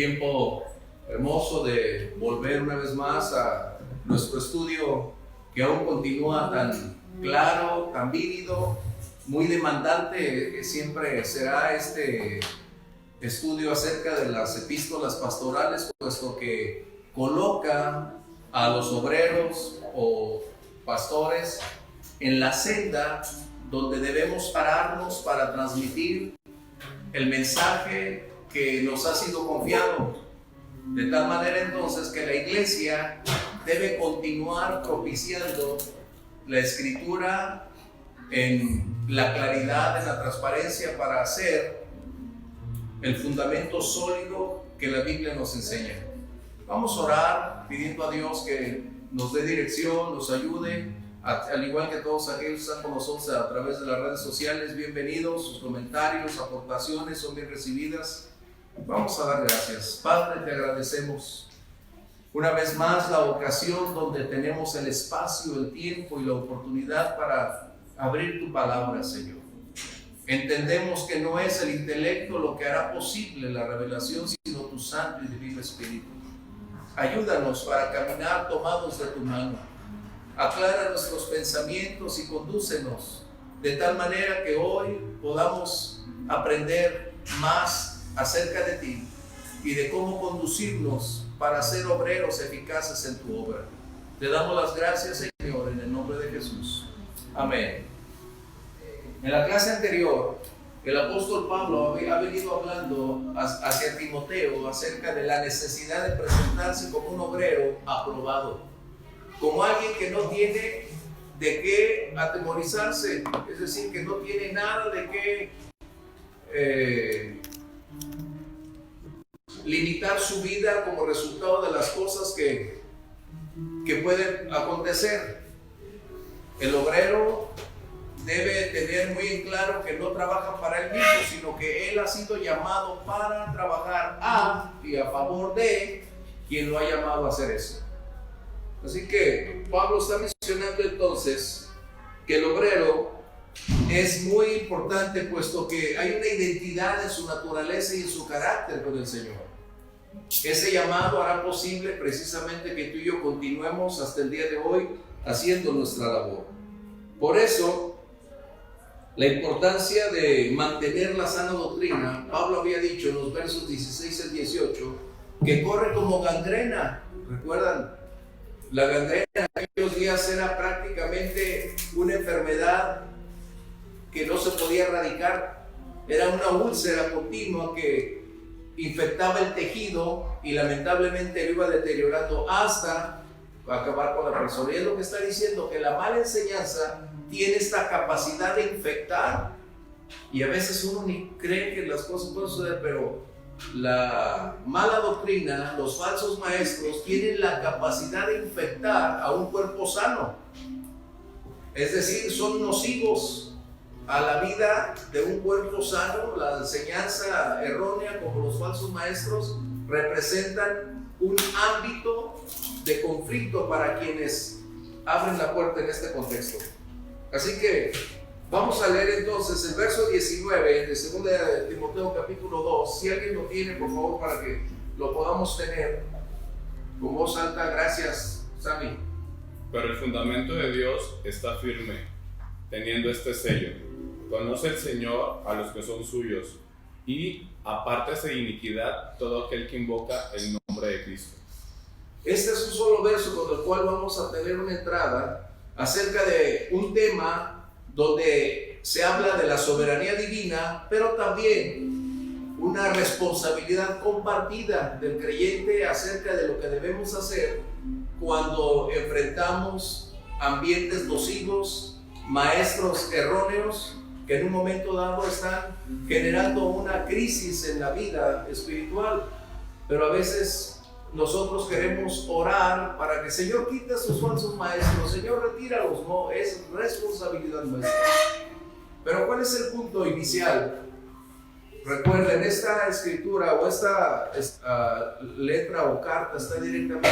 Tiempo hermoso de volver una vez más a nuestro estudio que aún continúa tan claro, tan vívido, muy demandante, que siempre será este estudio acerca de las epístolas pastorales, puesto que coloca a los obreros o pastores en la senda donde debemos pararnos para transmitir el mensaje que nos ha sido confiado, de tal manera entonces que la iglesia debe continuar propiciando la escritura en la claridad, en la transparencia, para hacer el fundamento sólido que la Biblia nos enseña. Vamos a orar pidiendo a Dios que nos dé dirección, nos ayude, al igual que todos aquellos que están con nosotros a través de las redes sociales. Bienvenidos, sus comentarios, aportaciones son bien recibidas. Vamos a dar gracias. Padre, te agradecemos una vez más la ocasión donde tenemos el espacio, el tiempo y la oportunidad para abrir tu palabra, Señor. Entendemos que no es el intelecto lo que hará posible la revelación, sino tu Santo y Divino Espíritu. Ayúdanos para caminar tomados de tu mano. Aclara nuestros pensamientos y condúcenos de tal manera que hoy podamos aprender más acerca de ti y de cómo conducirnos para ser obreros eficaces en tu obra. Te damos las gracias, Señor, en el nombre de Jesús. Amén. En la clase anterior, el apóstol Pablo ha venido hablando hacia Timoteo acerca de la necesidad de presentarse como un obrero aprobado, como alguien que no tiene de qué atemorizarse, es decir, que no tiene nada de qué limitar su vida como resultado de las cosas que pueden acontecer. El obrero debe tener muy en claro que no trabaja para él mismo, sino que él ha sido llamado para trabajar a y a favor de quien lo ha llamado a hacer eso. Así que Pablo está mencionando entonces que el obrero es muy importante, puesto que hay una identidad en su naturaleza y en su carácter con el Señor. Ese llamado hará posible precisamente que tú y yo continuemos hasta el día de hoy haciendo nuestra labor. Por eso, la importancia de mantener la sana doctrina. Pablo había dicho en los versos 16 al 18 que corre como gangrena. ¿Recuerdan? La gangrena en aquellos días era prácticamente una enfermedad que no se podía erradicar. Era una úlcera continua que infectaba el tejido y lamentablemente lo iba deteriorando hasta acabar con la persona. Y es lo que está diciendo, que la mala enseñanza tiene esta capacidad de infectar, y a veces uno ni cree que las cosas pueden suceder, pero la mala doctrina, los falsos maestros tienen la capacidad de infectar a un cuerpo sano. Es decir, son nocivos a la vida de un cuerpo sano. La enseñanza errónea, como los falsos maestros, representan un ámbito de conflicto para quienes abren la puerta en este contexto. Así que vamos a leer entonces el verso 19 de 2 de Timoteo capítulo 2. Si alguien lo tiene, por favor, para que lo podamos tener con voz alta. Gracias, Sammy. Pero el fundamento de Dios está firme, teniendo este sello: conoce el Señor a los que son suyos, y apártese de iniquidad todo aquel que invoca el nombre de Cristo. Este es un solo verso con el cual vamos a tener una entrada acerca de un tema donde se habla de la soberanía divina, pero también una responsabilidad compartida del creyente acerca de lo que debemos hacer cuando enfrentamos ambientes nocivos, maestros erróneos que en un momento dado están generando una crisis en la vida espiritual. Pero a veces nosotros queremos orar para que el Señor quite a sus falsos maestros, Señor, retíralos. No, es responsabilidad nuestra. Pero ¿cuál es el punto inicial? Recuerden, esta escritura o esta letra o carta está directamente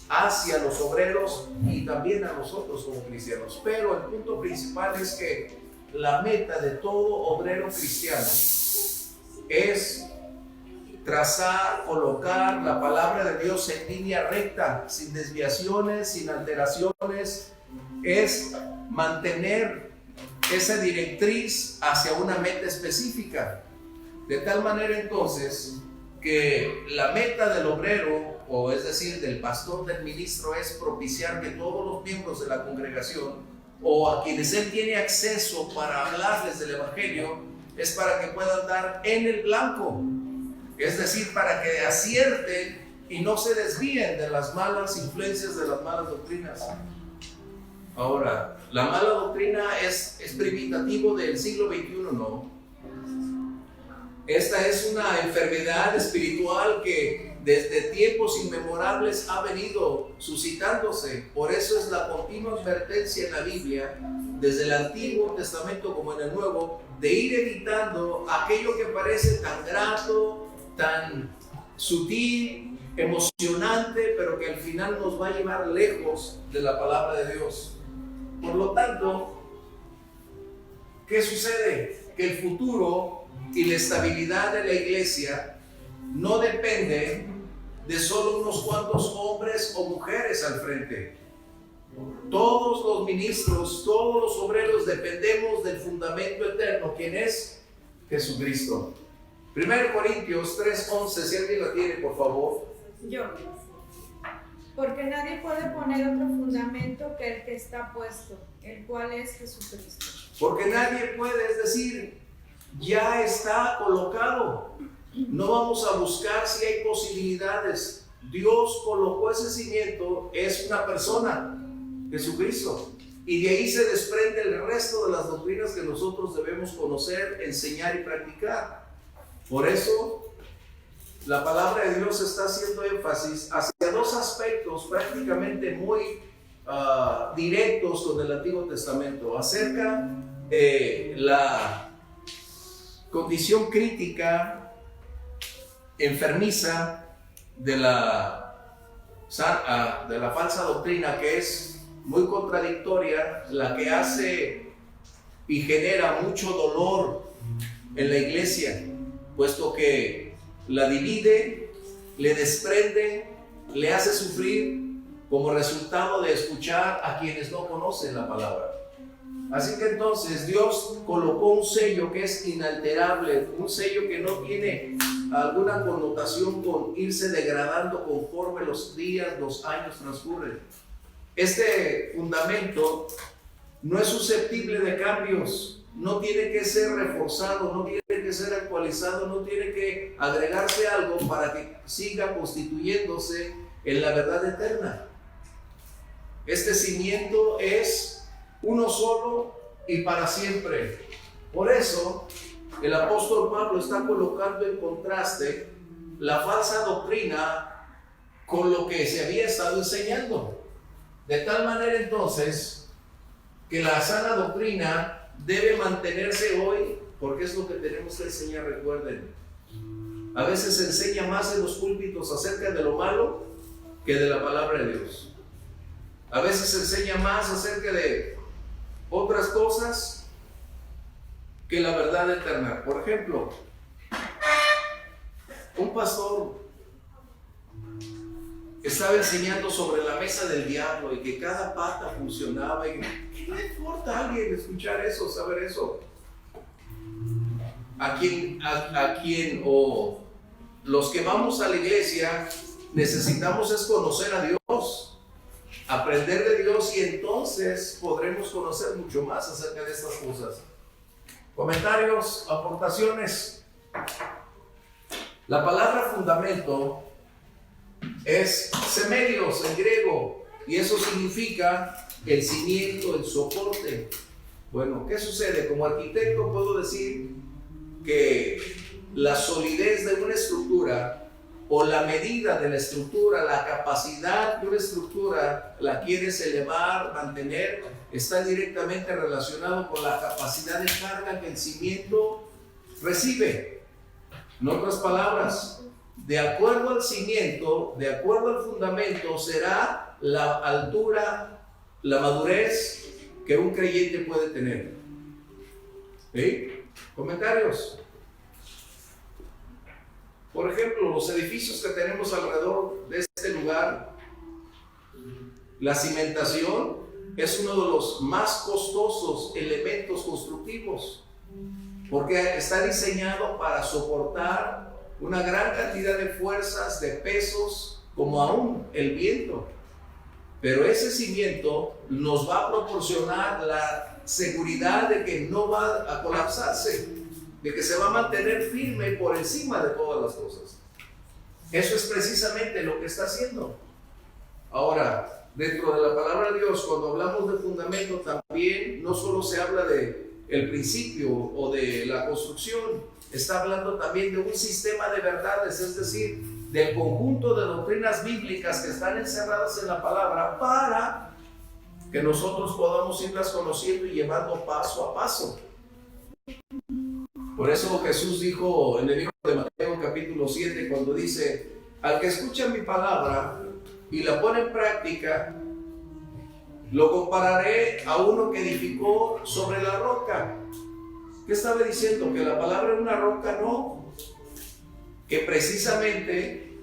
hacia los obreros y también a nosotros como cristianos. Pero el punto principal es que la meta de todo obrero cristiano es trazar, colocar la palabra de Dios en línea recta, sin desviaciones, sin alteraciones, es mantener esa directriz hacia una meta específica. De tal manera entonces que la meta del obrero, o es decir, del pastor, del ministro, es propiciar que todos los miembros de la congregación o a quienes él tiene acceso para hablarles del evangelio, es para que puedan dar en el blanco, es decir, para que acierten y no se desvíen de las malas influencias, de las malas doctrinas. Ahora, la mala doctrina es primitativo del siglo XXI, ¿no? Esta es una enfermedad espiritual que desde tiempos inmemorables ha venido suscitándose. Por eso es la continua advertencia en la Biblia, desde el Antiguo Testamento como en el Nuevo, de ir evitando aquello que parece tan grato, tan sutil, emocionante, pero que al final nos va a llevar lejos de la palabra de Dios. Por lo tanto, ¿qué sucede? Que el futuro y la estabilidad de la iglesia no depende de solo unos cuantos hombres o mujeres al frente. Todos los ministros, todos los obreros dependemos del fundamento eterno. ¿Quién es? Jesucristo. 1 Corintios 3:11, si alguien la tiene, por favor. Yo. Porque nadie puede poner otro fundamento que el que está puesto, el cual es Jesucristo. Porque nadie puede, es decir, ya está colocado. No vamos a buscar si hay posibilidades. Dios colocó ese cimiento, es una persona, Jesucristo. Y de ahí se desprende el resto de las doctrinas que nosotros debemos conocer, enseñar y practicar. Por eso, la palabra de Dios está haciendo énfasis hacia dos aspectos prácticamente muy directos con el Antiguo Testamento, acerca de la condición crítica, enfermiza de la falsa doctrina, que es muy contradictoria, la que hace y genera mucho dolor en la iglesia, puesto que la divide, le desprende, le hace sufrir como resultado de escuchar a quienes no conocen la palabra. Así que entonces Dios colocó un sello que es inalterable, un sello que no tiene alguna connotación con irse degradando conforme los días, los años transcurren. Este fundamento no es susceptible de cambios, no tiene que ser reforzado, no tiene que ser actualizado, no tiene que agregarse algo para que siga constituyéndose en la verdad eterna. Este cimiento es uno solo y para siempre. Por eso el apóstol Pablo está colocando en contraste la falsa doctrina con lo que se había estado enseñando, de tal manera entonces que la sana doctrina debe mantenerse hoy, porque es lo que tenemos que enseñar. Recuerden, a veces se enseña más en los púlpitos acerca de lo malo que de la palabra de Dios. A veces se enseña más acerca de otras cosas que la verdad eterna. Por ejemplo, un pastor estaba enseñando sobre la mesa del diablo y que cada pata funcionaba. Y ¿qué le importa a alguien escuchar eso, saber eso? A quien o los que vamos a la iglesia necesitamos es conocer a Dios, aprender de Dios, y entonces podremos conocer mucho más acerca de estas cosas. Comentarios, aportaciones. La palabra fundamento es semelios en griego, y eso significa el cimiento, el soporte. Bueno, ¿qué sucede? Como arquitecto puedo decir que la solidez de una estructura, o la medida de la estructura, la capacidad de una estructura, la quieres elevar, mantener, está directamente relacionado con la capacidad de carga que el cimiento recibe. En otras palabras, de acuerdo al cimiento, de acuerdo al fundamento, será la altura, la madurez que un creyente puede tener. ¿Sí? ¿Comentarios? Por ejemplo, los edificios que tenemos alrededor de este lugar, la cimentación es uno de los más costosos elementos constructivos, porque está diseñado para soportar una gran cantidad de fuerzas, de pesos, como aún el viento. Pero ese cimiento nos va a proporcionar la seguridad de que no va a colapsarse, de que se va a mantener firme por encima de todas las cosas. Eso es precisamente lo que está haciendo. Ahora, dentro de la palabra de Dios, cuando hablamos de fundamento, también no solo se habla de el principio o de la construcción, está hablando también de un sistema de verdades, es decir, del conjunto de doctrinas bíblicas que están encerradas en la palabra para que nosotros podamos irlas conociendo y llevando paso a paso. Por eso Jesús dijo en el libro de Mateo capítulo 7, cuando dice: al que escucha mi palabra y la pone en práctica, lo compararé a uno que edificó sobre la roca. ¿Qué estaba diciendo? Que la palabra era una roca, no. Que precisamente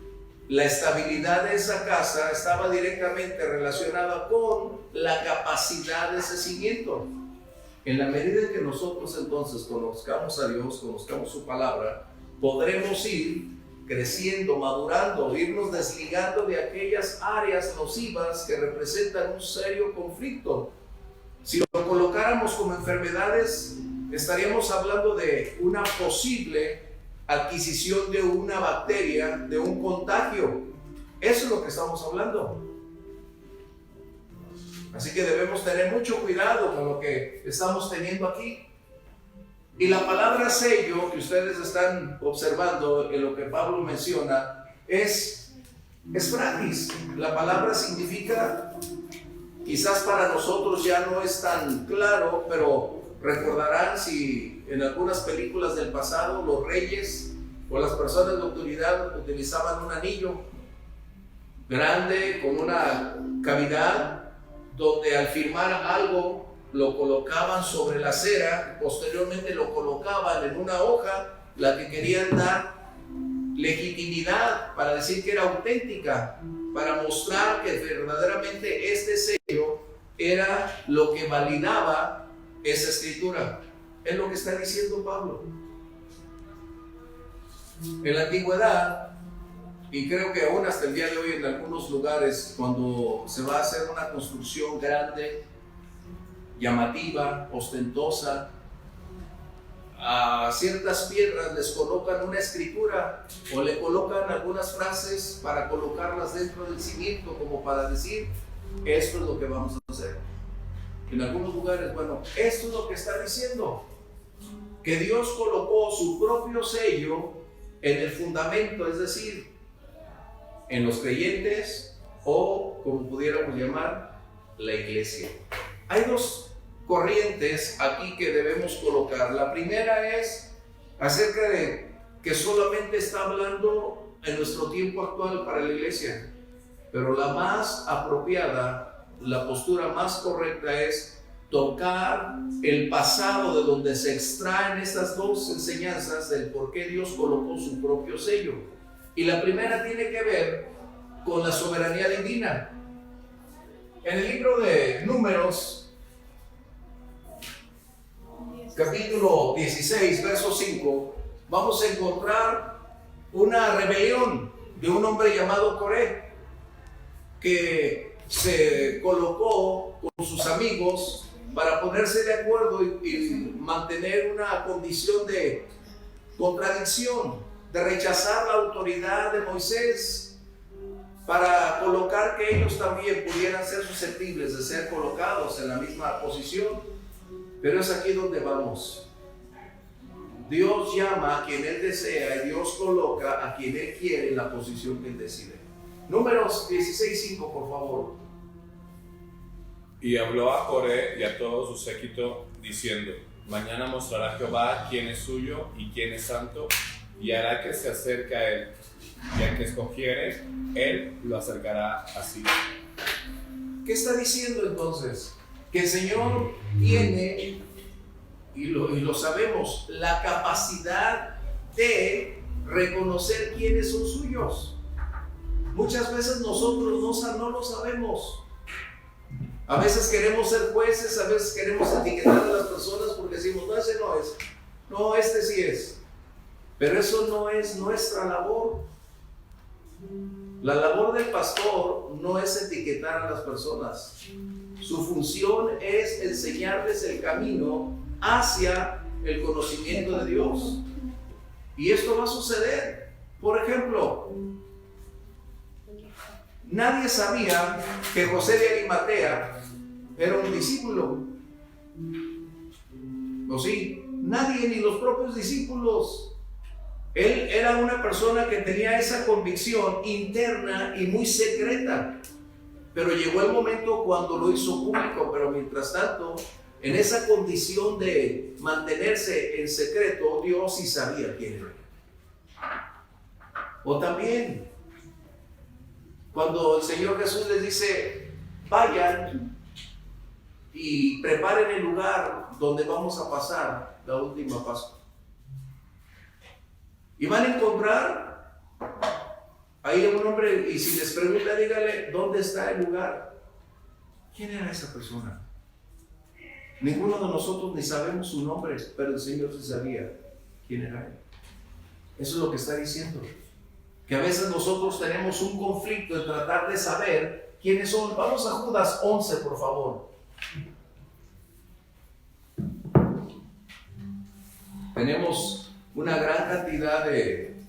la estabilidad de esa casa estaba directamente relacionada con la capacidad de ese cimiento. En la medida en que nosotros entonces conozcamos a Dios, conozcamos su palabra, podremos ir creciendo, madurando, irnos desligando de aquellas áreas nocivas que representan un serio conflicto. Si lo colocáramos como enfermedades, estaríamos hablando de una posible adquisición de una bacteria, de un contagio. Eso es lo que estamos hablando. Así que debemos tener mucho cuidado con lo que estamos teniendo aquí. Y la palabra sello que ustedes están observando en lo que Pablo menciona es fratis. La palabra significa, quizás para nosotros ya no es tan claro, pero recordarán si en algunas películas del pasado los reyes o las personas de autoridad utilizaban un anillo grande con una cavidad donde al firmar algo lo colocaban sobre la cera, posteriormente lo colocaban en una hoja, la que querían dar legitimidad para decir que era auténtica, para mostrar que verdaderamente este sello era lo que validaba esa escritura. Es lo que está diciendo Pablo. En la antigüedad, y creo que aún hasta el día de hoy en algunos lugares, cuando se va a hacer una construcción grande, llamativa, ostentosa, a ciertas piedras les colocan una escritura o le colocan algunas frases para colocarlas dentro del cimiento, como para decir: esto es lo que vamos a hacer. En algunos lugares, bueno, esto es lo que está diciendo, que Dios colocó su propio sello en el fundamento, es decir, en los creyentes, o como pudiéramos llamar, la iglesia. Hay dos corrientes aquí que debemos colocar. La primera es acerca de que solamente está hablando en nuestro tiempo actual para la iglesia, pero la más apropiada, la postura más correcta es tocar el pasado de donde se extraen estas dos enseñanzas del por qué Dios colocó su propio sello. Y la primera tiene que ver con la soberanía divina. En el libro de Números, capítulo 16, verso 5, vamos a encontrar una rebelión de un hombre llamado Coré, que se colocó con sus amigos para ponerse de acuerdo y mantener una condición de contradicción, de rechazar la autoridad de Moisés, para colocar que ellos también pudieran ser susceptibles de ser colocados en la misma posición. Pero es aquí donde vamos. Dios llama a quien Él desea y Dios coloca a quien Él quiere en la posición que Él decide. Números 16:5, por favor. Y habló a Coré y a todo su séquito, diciendo: mañana mostrará Jehová quién es suyo y quién es santo, y hará que se acerque a él, y al que escogiere, él lo acercará a sí. ¿Qué está diciendo entonces? Que el Señor tiene, y lo sabemos, la capacidad de reconocer quiénes son suyos. Muchas veces nosotros no lo sabemos. A veces queremos ser jueces, a veces queremos etiquetar a las personas porque decimos, no, ese no es. No, este sí es. Pero eso no es nuestra labor. La labor del pastor no es etiquetar a las personas. Su función es enseñarles el camino hacia el conocimiento de Dios. Y esto va a suceder. Por ejemplo, nadie sabía que José de Arimatea era un discípulo. ¿O sí? Nadie, ni los propios discípulos. Él era una persona que tenía esa convicción interna y muy secreta. Pero llegó el momento cuando lo hizo público. Pero mientras tanto, en esa condición de mantenerse en secreto, Dios sí sabía quién era. O también, cuando el Señor Jesús les dice, vayan y preparen el lugar donde vamos a pasar la última Pascua. Y van a encontrar ahí a un hombre, y si les pregunta, dígale, ¿dónde está el lugar? ¿Quién era esa persona? Ninguno de nosotros ni sabemos su nombre, pero el Señor sí sabía quién era él. Eso es lo que está diciendo. Que a veces nosotros tenemos un conflicto en tratar de saber quiénes son. Vamos a Judas 11, por favor. Tenemos una gran cantidad de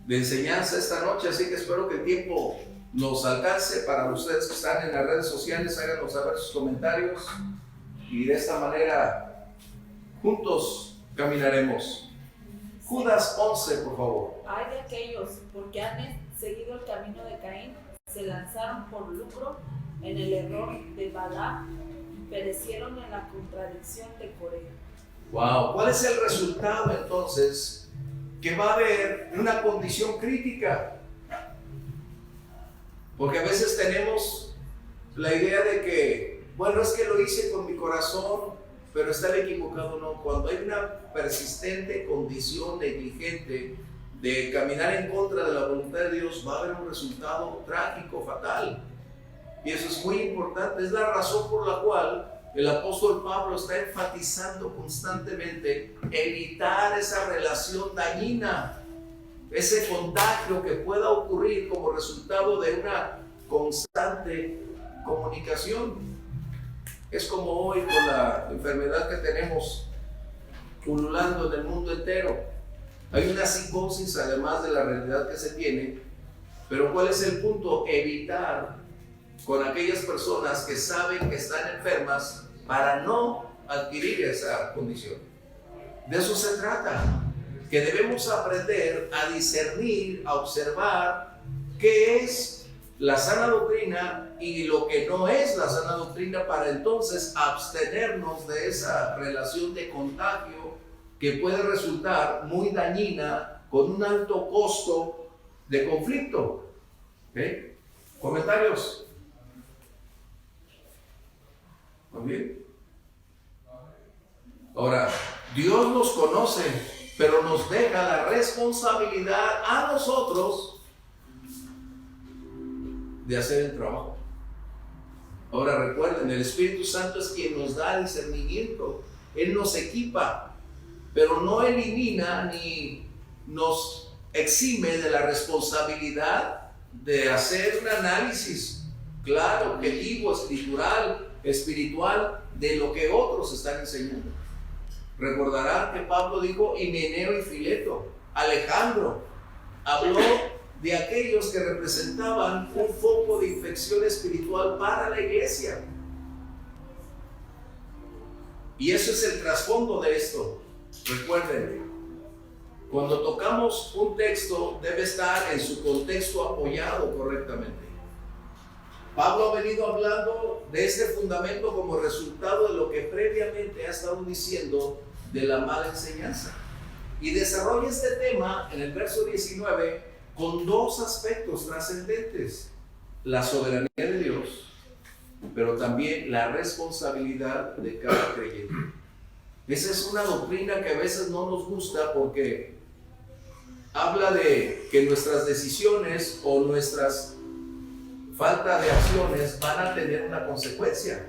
enseñanza esta noche, así que espero que el tiempo nos alcance. Para ustedes que están en las redes sociales, háganos saber sus comentarios y de esta manera juntos caminaremos. Judas 11, por favor. Hay de aquellos, porque han seguido el camino de Caín, se lanzaron por lucro en el error de Balaam y perecieron en la contradicción de Coré. Wow, ¿cuál es el resultado entonces? Que va a haber una condición crítica. Porque a veces tenemos la idea de que, bueno, es que lo hice con mi corazón, pero estaba equivocado. No, cuando hay una persistente condición negligente de caminar en contra de la voluntad de Dios, va a haber un resultado trágico, fatal. Y eso es muy importante, es la razón por la cual el apóstol Pablo está enfatizando constantemente evitar esa relación dañina, ese contagio que pueda ocurrir como resultado de una constante comunicación. Es como hoy con la enfermedad que tenemos pululando en el mundo entero. Hay una psicosis además de la realidad que se tiene, pero ¿cuál es el punto? Evitar con aquellas personas que saben que están enfermas para no adquirir esa condición. De eso se trata, que debemos aprender a discernir, a observar qué es la sana doctrina y lo que no es la sana doctrina, para entonces abstenernos de esa relación de contagio que puede resultar muy dañina con un alto costo de conflicto. ¿Okay? ¿Comentarios? ¿Muy bien? Ahora, Dios nos conoce, pero nos deja la responsabilidad a nosotros de hacer el trabajo. Ahora recuerden, el Espíritu Santo es quien nos da discernimiento. Él nos equipa, pero no elimina ni nos exime de la responsabilidad de hacer un análisis claro, objetivo, escritural, espiritual de lo que otros están enseñando. Recordarán que Pablo dijo Himeneo y Fileto. Alejandro habló de aquellos que representaban un foco de infección espiritual para la iglesia. Y eso es el trasfondo de esto. Recuerden, cuando tocamos un texto debe estar en su contexto apoyado correctamente. Pablo ha venido hablando de este fundamento como resultado de lo que previamente ha estado diciendo de la mala enseñanza. Y desarrolla este tema en el verso 19 con dos aspectos trascendentes: la soberanía de Dios, pero también la responsabilidad de cada creyente. Esa es una doctrina que a veces no nos gusta porque habla de que nuestras decisiones o nuestras falta de acciones van a tener una consecuencia.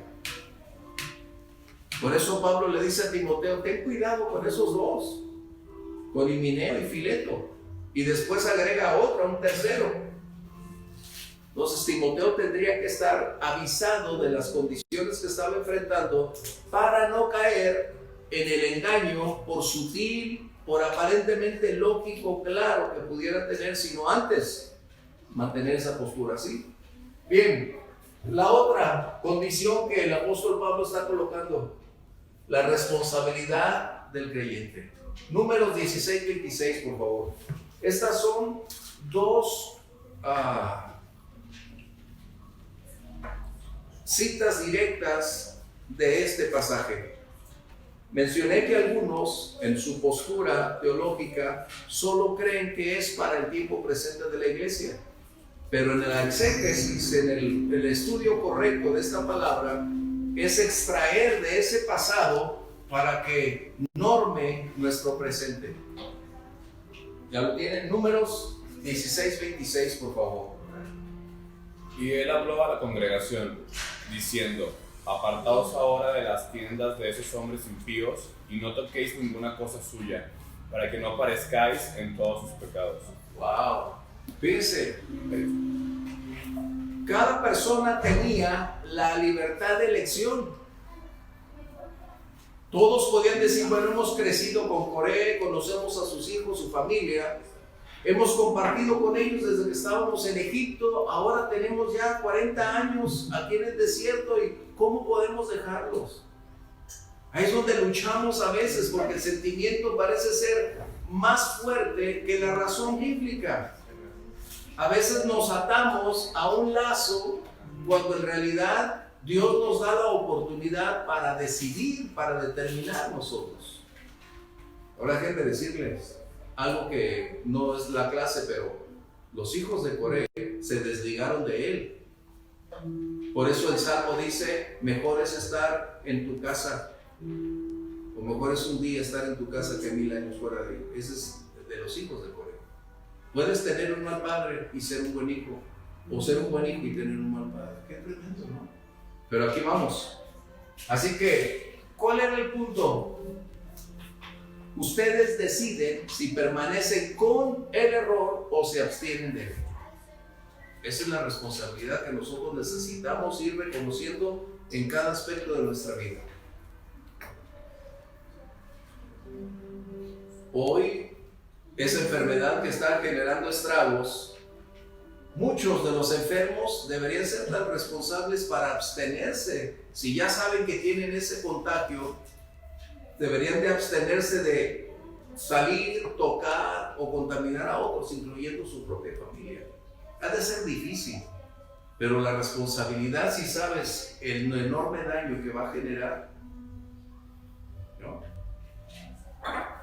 Por eso Pablo le dice a Timoteo, ten cuidado con esos dos, con Himeneo y Fileto. Y después agrega a otro, a un tercero. Entonces Timoteo tendría que estar avisado de las condiciones que estaba enfrentando para no caer en el engaño por sutil, por aparentemente lógico, claro que pudiera tener, sino antes mantener esa postura así. Bien, la otra condición que el apóstol Pablo está colocando, la responsabilidad del creyente. Números 16-26, por favor. Estas son dos citas directas de este pasaje. Mencioné que algunos, en su postura teológica, solo creen que es para el tiempo presente de la iglesia. Pero en la exégesis, en el estudio correcto de esta palabra, es extraer de ese pasado para que norme nuestro presente. ¿Ya lo tienen? Números 16-26, por favor. Y él habló a la congregación, diciendo: apartaos ahora de las tiendas de esos hombres impíos, y no toquéis ninguna cosa suya, para que no parezcáis en todos sus pecados. Wow. Fíjense, cada persona tenía la libertad de elección. Todos podían decir, bueno, hemos crecido con Coré, conocemos a sus hijos, su familia, hemos compartido con ellos desde que estábamos en Egipto, ahora tenemos ya 40 años aquí en el desierto, y ¿cómo podemos dejarlos? Ahí es donde luchamos a veces, porque el sentimiento parece ser más fuerte que la razón bíblica. A veces nos atamos a un lazo cuando en realidad Dios nos da la oportunidad para decidir, para determinar nosotros. Ahora déjenme decirles algo que no es la clase, pero los hijos de Coré se desligaron de él. Por eso el Salmo dice, mejor es estar en tu casa, o mejor es un día estar en tu casa que 1000 años fuera de él. Ese es de los hijos de Coré. Puedes tener un mal padre y ser un buen hijo, o ser un buen hijo y tener un mal padre. Qué tremendo, ¿no? Pero aquí vamos. Así que, ¿cuál era el punto? Ustedes deciden si permanecen con el error o se abstienen de él. Esa es la responsabilidad que nosotros necesitamos ir reconociendo en cada aspecto de nuestra vida. Hoy, esa enfermedad que está generando estragos, muchos de los enfermos deberían ser tan responsables para abstenerse. Si ya saben que tienen ese contagio, deberían de abstenerse de salir, tocar o contaminar a otros, incluyendo su propia familia. Ha de ser difícil, pero la responsabilidad, si sabes el enorme daño que va a generar, ¿no?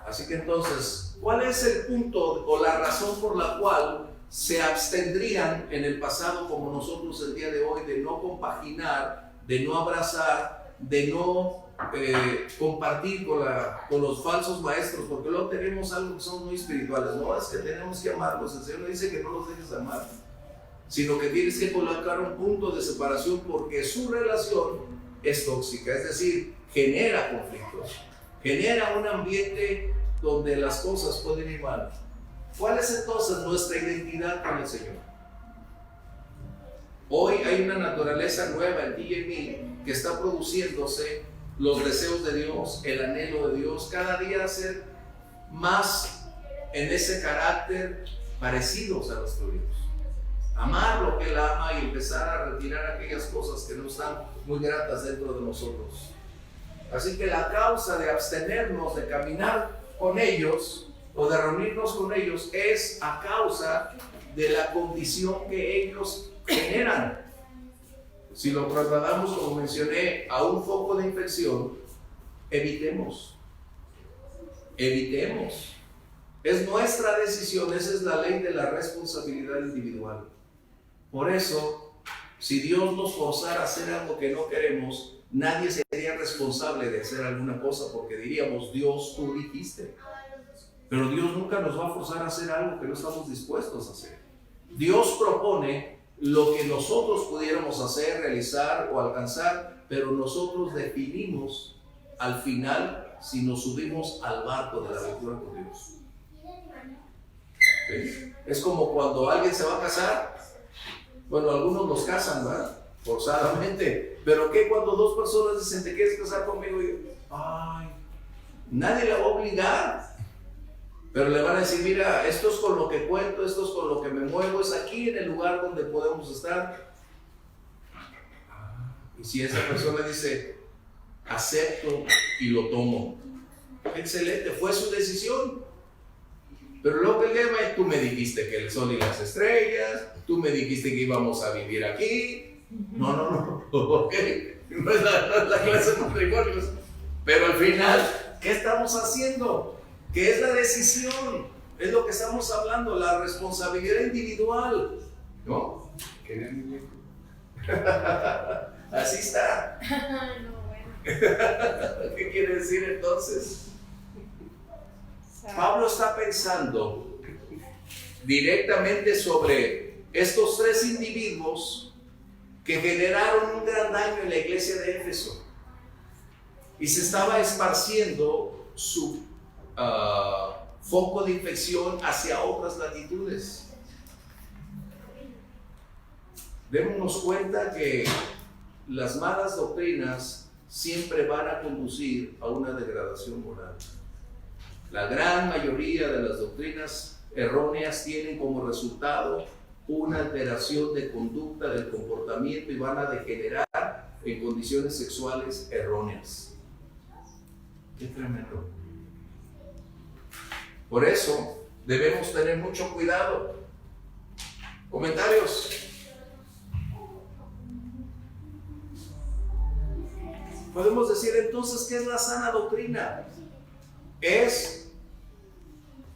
Así que entonces, ¿cuál es el punto o la razón por la cual se abstendrían en el pasado como nosotros el día de hoy de no compaginar, de no abrazar, de no compartir con los falsos maestros? Porque luego tenemos algo que son muy espirituales. No es que tenemos que amarlos, el Señor no dice que no los dejes amar, sino que tienes que colocar un punto de separación porque su relación es tóxica, es decir, genera conflictos, genera un ambiente donde las cosas pueden ir mal. ¿Cuál es entonces nuestra identidad con el Señor? Hoy hay una naturaleza nueva en ti y en mí que está produciéndose los deseos de Dios, el anhelo de Dios, cada día ser más en ese carácter parecidos a nuestro Dios. Amar lo que Él ama y empezar a retirar aquellas cosas que no están muy gratas dentro de nosotros. Así que la causa de abstenernos de caminar con ellos o de reunirnos con ellos es a causa de la condición que ellos generan. Si lo trasladamos, como mencioné, a un foco de infección, evitemos. Es nuestra decisión, esa es la ley de la responsabilidad individual. Por eso, si Dios nos forzara a hacer algo que no queremos, nadie sería responsable de hacer alguna cosa porque diríamos, Dios, tú dijiste. Pero Dios nunca nos va a forzar a hacer algo que no estamos dispuestos a hacer. Dios propone lo que nosotros pudiéramos hacer, realizar o alcanzar, pero nosotros definimos al final si nos subimos al barco de la aventura con Dios. ¿Sí? Es como cuando alguien se va a casar. Bueno, algunos los casan, ¿verdad? Forzadamente. Pero ¿qué cuando dos personas dicen, ¿te quieres casar conmigo? Y yo, ay, nadie la va a obligar. Pero le van a decir, mira, esto es con lo que cuento, esto es con lo que me muevo, es aquí en el lugar donde podemos estar. Y si esa persona dice, acepto y lo tomo, excelente, fue su decisión. Pero luego el tema es, tú me dijiste que el sol y las estrellas, tú me dijiste que íbamos a vivir aquí. No, ok, no es la clase de matrimonios. Pero al final, ¿qué estamos haciendo? ¿Qué es la decisión? Es lo que estamos hablando, la responsabilidad individual, ¿no? Así está. No, bueno. ¿Qué quiere decir entonces? Pablo está pensando directamente sobre estos tres individuos que generaron un gran daño en la iglesia de Éfeso y se estaba esparciendo su foco de infección hacia otras latitudes. Démonos cuenta que las malas doctrinas siempre van a conducir a una degradación moral. La gran mayoría de las doctrinas erróneas tienen como resultado una alteración de conducta, del comportamiento, y van a degenerar en condiciones sexuales erróneas. Qué tremendo. Por eso debemos tener mucho cuidado. Comentarios. Podemos decir entonces, ¿qué es la sana doctrina? Es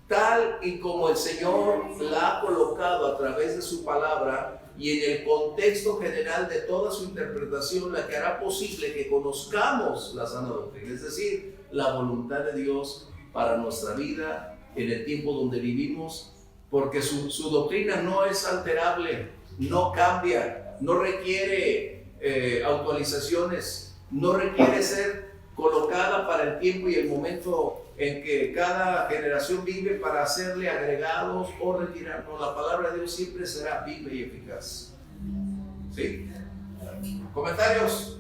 tal y como el Señor la ha colocado a través de su palabra y en el contexto general de toda su interpretación, la que hará posible que conozcamos la sana doctrina, es decir, la voluntad de Dios para nuestra vida en el tiempo donde vivimos, porque su doctrina no es alterable, no cambia, no requiere actualizaciones, no requiere ser colocada para el tiempo y el momento en que cada generación vive para hacerle agregados o retirar. No, la palabra de Dios siempre será viva y eficaz. ¿Sí? ¿Comentarios?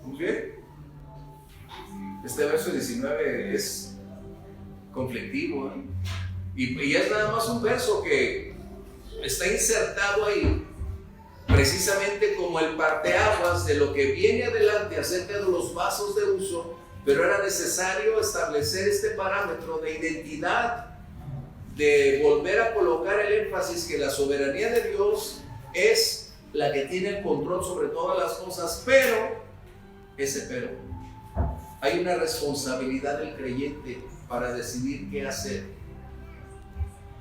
¿Ok? Este verso 19 es conflictivo, ¿eh? Y es nada más un verso que está insertado ahí precisamente como el parteaguas de lo que viene adelante acerca de los vasos de uso, pero era necesario establecer este parámetro de identidad, de volver a colocar el énfasis que la soberanía de Dios es la que tiene el control sobre todas las cosas, pero hay una responsabilidad del creyente para decidir qué hacer.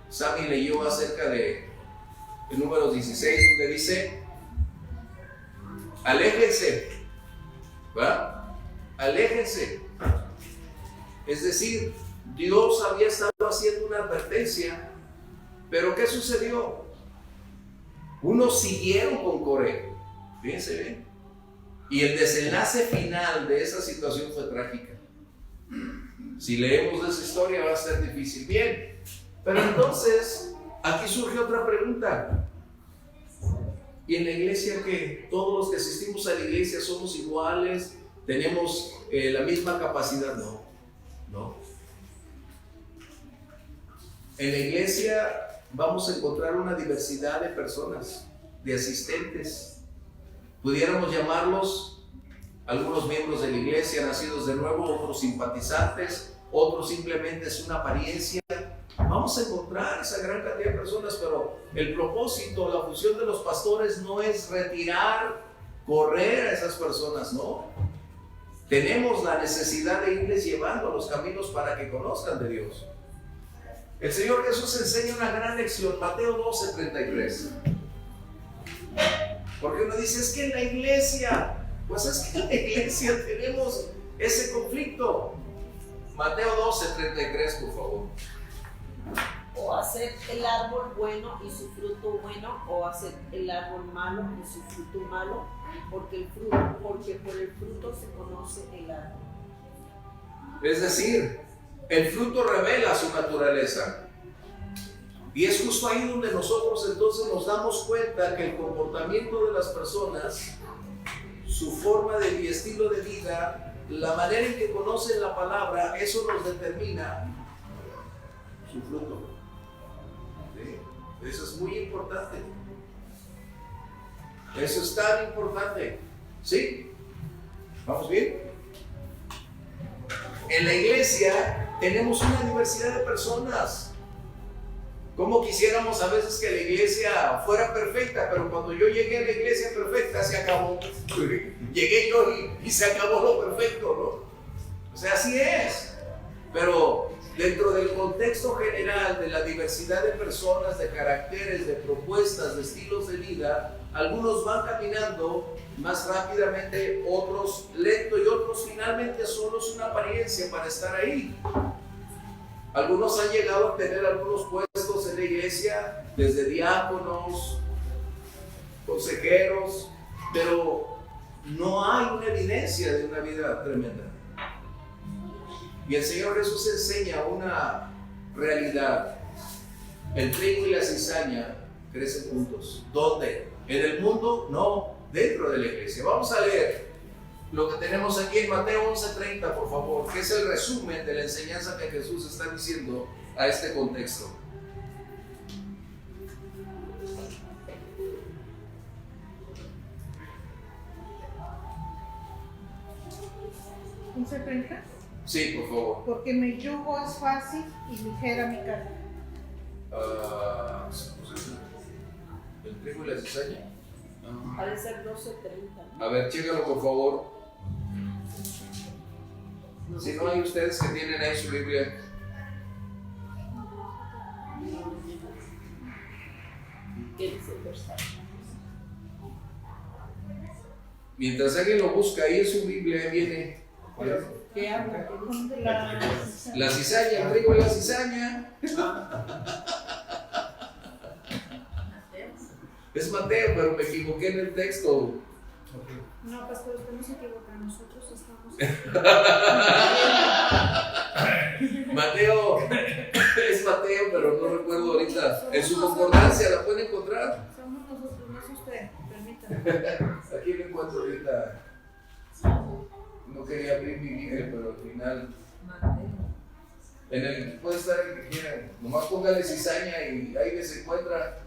Sammy leyó acerca de el número 16, donde dice, aléjense, ¿verdad? Aléjense. Es decir, Dios había estado haciendo una advertencia, pero ¿qué sucedió? Unos siguieron con Coré, fíjense bien, y el desenlace final de esa situación fue trágica. Si leemos esa historia va a ser difícil. Bien, pero entonces aquí surge otra pregunta. ¿Y en la iglesia qué? ¿Todos los que asistimos a la iglesia somos iguales? ¿Tenemos la misma capacidad? No. En la iglesia vamos a encontrar una diversidad de personas, de asistentes. Pudiéramos llamarlos algunos miembros de la iglesia nacidos de nuevo, otros simpatizantes, otros simplemente es una apariencia. Vamos a encontrar esa gran cantidad de personas, pero el propósito, la función de los pastores no es retirar, correr a esas personas, no. Tenemos la necesidad de irles llevando a los caminos para que conozcan de Dios. El Señor Jesús enseña una gran lección, Mateo 12:33. Porque uno dice, es que en la iglesia, pues es que en la iglesia tenemos ese conflicto. Mateo 12:33, por favor. O hacer el árbol bueno y su fruto bueno, o hacer el árbol malo y su fruto malo, porque por el fruto se conoce el árbol. Es decir, el fruto revela su naturaleza. Y es justo ahí donde nosotros entonces nos damos cuenta que el comportamiento de las personas, su forma y estilo de vida, la manera en que conocen la palabra, eso nos determina su fruto. ¿Sí? Eso es muy importante. Eso es tan importante. ¿Sí? ¿Vamos bien? En la iglesia tenemos una diversidad de personas. Como quisiéramos a veces que la iglesia fuera perfecta, pero cuando yo llegué a la iglesia perfecta se acabó. Llegué yo y se acabó lo perfecto, ¿no? O sea, así es. Pero dentro del contexto general de la diversidad de personas, de caracteres, de propuestas, de estilos de vida, algunos van caminando más rápidamente, otros lento y otros finalmente solo es una apariencia para estar ahí. Algunos han llegado a tener algunos puestos en la iglesia, desde diáconos, consejeros, pero no hay una evidencia de una vida tremenda. Y el Señor Jesús enseña una realidad. El trigo y la cizaña crecen juntos. ¿Dónde? ¿En el mundo? No, dentro de la iglesia. Vamos a leer lo que tenemos aquí en Mateo 11:30, por favor, que es el resumen de la enseñanza que Jesús está diciendo a este contexto. ¿11:30? Sí, por favor. Porque mi yugo es fácil y ligera mi carga. El trigo y la cizaña. Ha de ser 12:30. A ver, chécalo por favor. Si no hay ustedes que tienen ahí su Biblia. ¿Qué dice el versículo? Mientras alguien lo busca ahí en su Biblia, viene. ¿Cuál es? ¿Qué habla? La cizaña, el trigo y la cizaña. Es Mateo, pero me equivoqué en el texto. No, pastor, usted no se equivoca, nosotros estamos. Mateo, es Mateo, pero no recuerdo ahorita. En su concordancia la pueden encontrar. Somos nosotros, no es usted, permítame. Aquí lo encuentro ahorita. No quería abrir mi Biblia, pero al final. Puede estar el que quiera. Nomás póngale cizaña y ahí se encuentra.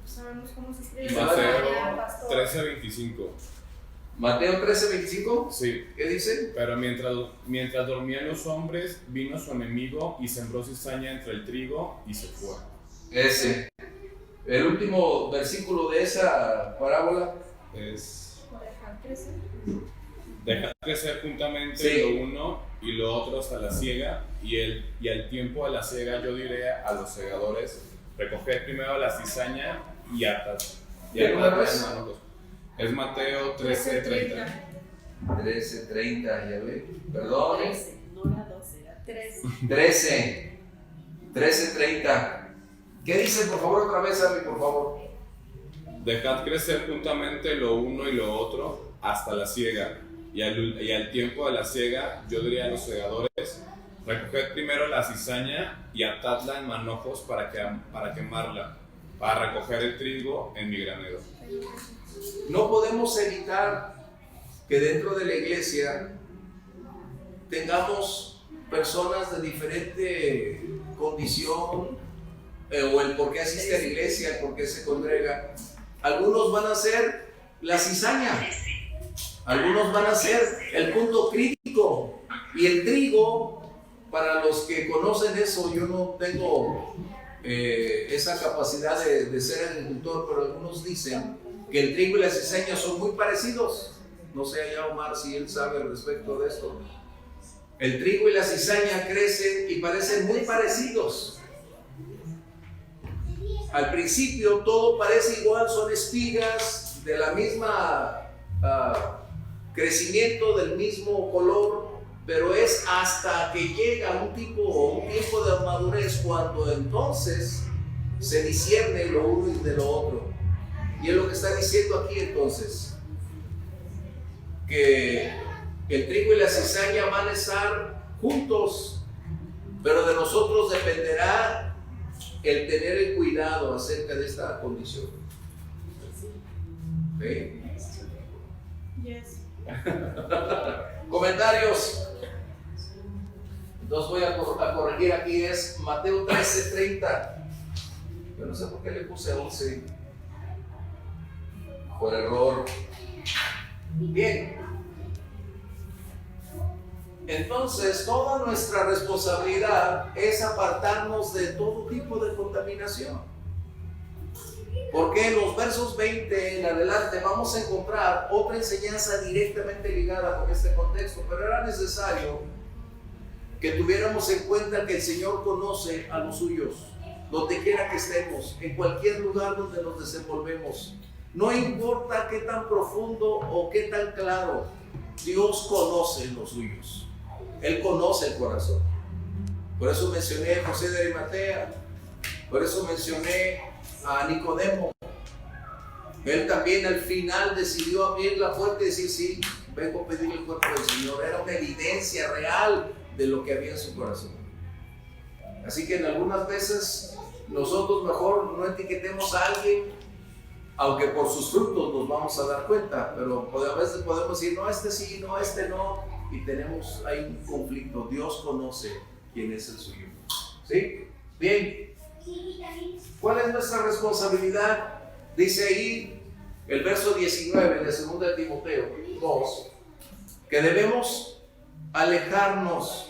Sabemos cómo se escribe. Mateo 13:25. Mateo 13:25. Sí. ¿Qué dice? Pero mientras dormían los hombres, vino su enemigo y sembró cizaña entre el trigo y se fue. Ese. El último versículo de esa parábola Es: Dejar crecer. dejar crecer juntamente Sí. lo uno y lo otro hasta la siega, y al tiempo de la siega yo diré a los segadores: recoged primero la cizaña y atad. ¿Qué número es? Es Mateo 13:30. 13:30, ya ve. Perdón. 13, no era 12, era 3. 13:30. ¿Qué dice, por favor, otra vez, Abby, por favor? Dejad crecer juntamente lo uno y lo otro hasta la siega, y al tiempo de la siega yo diría a los segadores: recoged primero la cizaña y atadla en manojos para quemarla, para recoger el trigo en mi granero. No podemos evitar que dentro de la iglesia tengamos personas de diferente condición, o el por qué asiste a la iglesia, el por qué se congrega. Algunos van a ser la cizaña, algunos van a ser el punto crítico, y el trigo, para los que conocen eso, yo no tengo esa capacidad de ser agricultor, pero algunos dicen que el trigo y la cizaña son muy parecidos. No sé allá Omar si él sabe al respecto de esto. El trigo y la cizaña crecen y parecen muy parecidos. Al principio todo parece igual, son espigas de la misma crecimiento, del mismo color, pero es hasta que llega un tiempo de madurez cuando entonces se discierne lo uno y de lo otro. Y es lo que está diciendo aquí entonces, que el trigo y la cizaña van a estar juntos, pero de nosotros dependerá el tener el cuidado acerca de esta condición. ¿Sí? Yes. Comentarios. Entonces voy a corregir aquí, es Mateo 13:30. Yo no sé por qué le puse 11. Por error. Bien. Entonces, toda nuestra responsabilidad es apartarnos de todo tipo de contaminación. Porque en los versos 20 en adelante vamos a encontrar otra enseñanza directamente ligada con este contexto, pero era necesario que tuviéramos en cuenta que el Señor conoce a los suyos, donde quiera que estemos, en cualquier lugar donde nos desenvolvemos. No importa qué tan profundo o qué tan claro, Dios conoce los suyos. Él conoce el corazón. Por eso mencioné a José de Arimatea, por eso mencioné a Nicodemo. Él también al final decidió abrir la puerta y decir: sí, vengo a pedir el cuerpo del Señor. Era una evidencia real de lo que había en su corazón. Así que en algunas veces nosotros mejor no etiquetemos a alguien, aunque por sus frutos nos vamos a dar cuenta, pero a veces podemos decir: no, este sí, no, este no, y hay un conflicto. Dios conoce quién es el suyo. ¿Sí? Bien. ¿Cuál es nuestra responsabilidad? Dice ahí el verso 19 de 2 de Timoteo 2, que debemos alejarnos,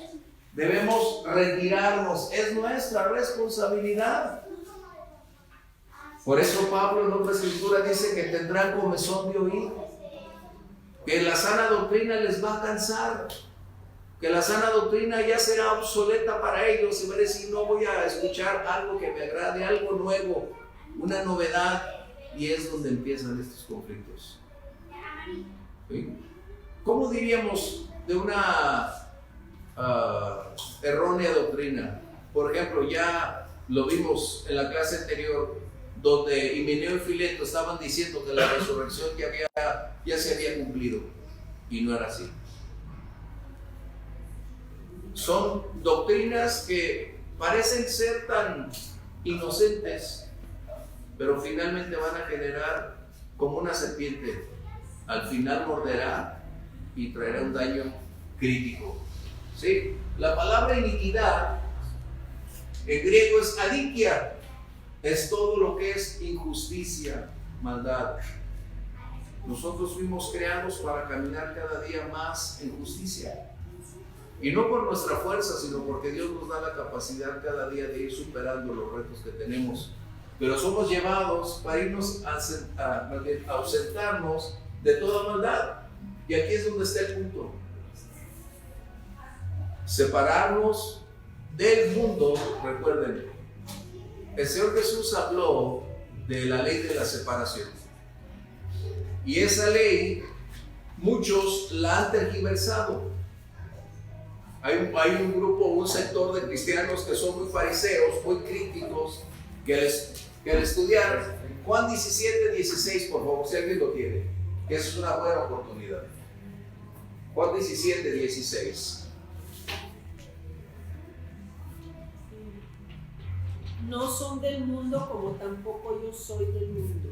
debemos retirarnos. Es nuestra responsabilidad. Por eso Pablo en otra escritura dice que tendrán comezón de oír, que la sana doctrina les va a cansar, que la sana doctrina ya será obsoleta para ellos y van a decir: no voy a escuchar algo que me agrade, algo nuevo, una novedad, y es donde empiezan estos conflictos. ¿Sí? ¿Cómo diríamos de una errónea doctrina? Por ejemplo, ya lo vimos en la clase anterior, donde Himeneo y Fileto estaban diciendo que la resurrección ya se había cumplido, y no era así. Son doctrinas que parecen ser tan inocentes, pero finalmente van a generar como una serpiente. Al final morderá y traerá un daño crítico. ¿Sí? La palabra iniquidad en griego es adikia. Es todo lo que es injusticia, maldad. Nosotros fuimos creados para caminar cada día más en justicia. Y no por nuestra fuerza, sino porque Dios nos da la capacidad cada día de ir superando los retos que tenemos. Pero somos llevados para irnos a ausentarnos de toda maldad. Y aquí es donde está el punto. Separarnos del mundo. Recuerden, el Señor Jesús habló de la ley de la separación. Y esa ley, muchos la han tergiversado. Hay un grupo, un sector de cristianos que son muy fariseos, muy críticos, que al estudiar Juan 17:16, por favor, si alguien lo tiene, que esa es una buena oportunidad. Juan 17:16. No son del mundo, como tampoco yo soy del mundo.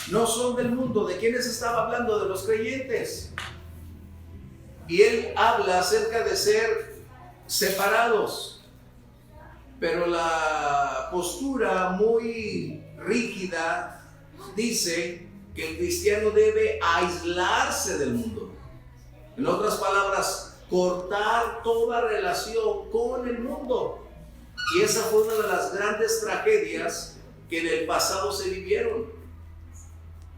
No son del mundo. ¿De quiénes estaba hablando? De los creyentes. Y él habla acerca de ser separados. Pero la postura muy rígida dice que el cristiano debe aislarse del mundo. En otras palabras, cortar toda relación con el mundo. Y esa fue una de las grandes tragedias que en el pasado se vivieron.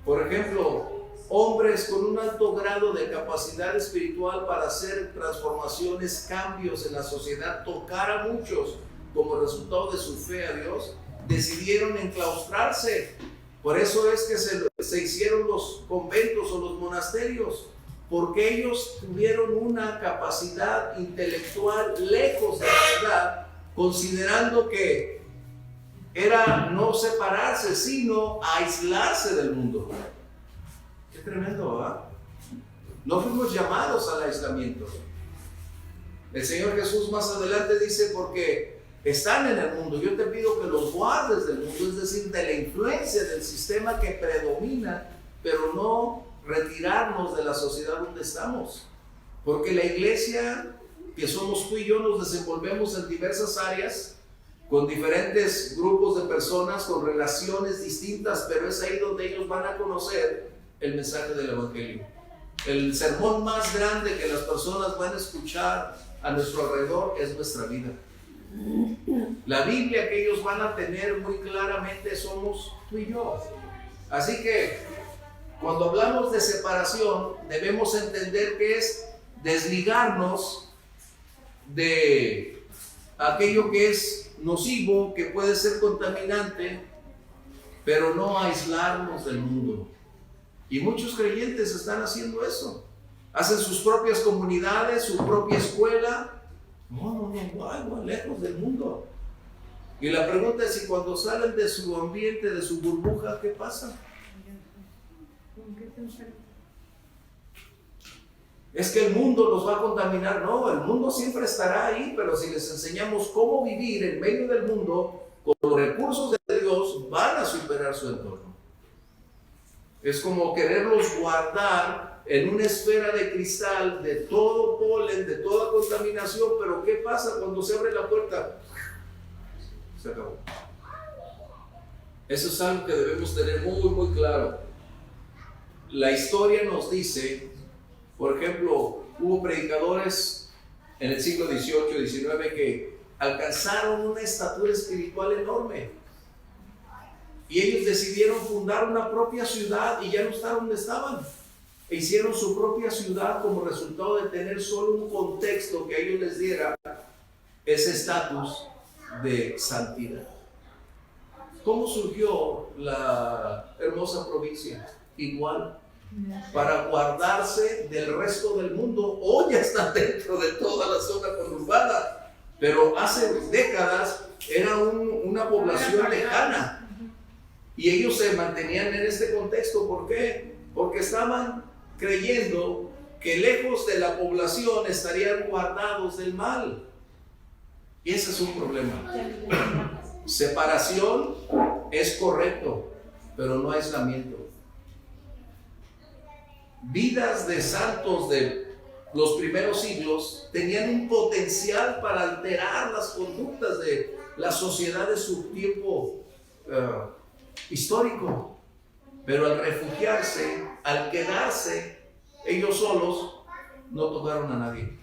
Por ejemplo, hombres con un alto grado de capacidad espiritual para hacer transformaciones, cambios en la sociedad, tocar a muchos como resultado de su fe a Dios, decidieron enclaustrarse. Por eso es que se hicieron los conventos o los monasterios, porque ellos tuvieron una capacidad intelectual lejos de la verdad, considerando que era no separarse, sino aislarse del mundo. Qué tremendo, ¿verdad? No fuimos llamados al aislamiento. El Señor Jesús más adelante dice, porque están en el mundo, yo te pido que los guardes del mundo, es decir, de la influencia del sistema que predomina, pero no retirarnos de la sociedad donde estamos. Porque la iglesia, que somos tú y yo, nos desenvolvemos en diversas áreas, con diferentes grupos de personas, con relaciones distintas, pero es ahí donde ellos van a conocer el mensaje del Evangelio. El sermón más grande que las personas van a escuchar a nuestro alrededor es nuestra vida. La Biblia que ellos van a tener muy claramente somos tú y yo. Así que cuando hablamos de separación, debemos entender que es desligarnos de aquello que es nocivo, que puede ser contaminante, pero no aislarnos del mundo. Y muchos creyentes están haciendo eso. Hacen sus propias comunidades, su propia escuela. No, lejos del mundo. Y la pregunta es si cuando salen de su ambiente, de su burbuja, ¿qué pasa? Es que el mundo los va a contaminar. No, el mundo siempre estará ahí, pero si les enseñamos cómo vivir en medio del mundo, con los recursos de Dios, van a superar su entorno. Es como quererlos guardar en una esfera de cristal de todo polen, de toda contaminación, pero ¿qué pasa cuando se abre la puerta? Se acabó. Eso es algo que debemos tener muy, muy claro. La historia nos dice, por ejemplo, hubo predicadores en el siglo XVIII, XIX que alcanzaron una estatura espiritual enorme. Y ellos decidieron fundar una propia ciudad y ya no estaban donde estaban. E hicieron su propia ciudad como resultado de tener solo un contexto que a ellos les diera ese estatus de santidad. ¿Cómo surgió la hermosa provincia? Igual, para guardarse del resto del mundo. Hoy ya está dentro de toda la zona conurbada, pero hace décadas era una población lejana. Y ellos se mantenían en este contexto. ¿Por qué? Porque estaban creyendo que lejos de la población estarían guardados del mal. Y ese es un problema. Separación es correcto, pero no aislamiento. Vidas de santos de los primeros siglos tenían un potencial para alterar las conductas de la sociedad de su tiempo histórico, pero al refugiarse, al quedarse ellos solos, no tocaron a nadie.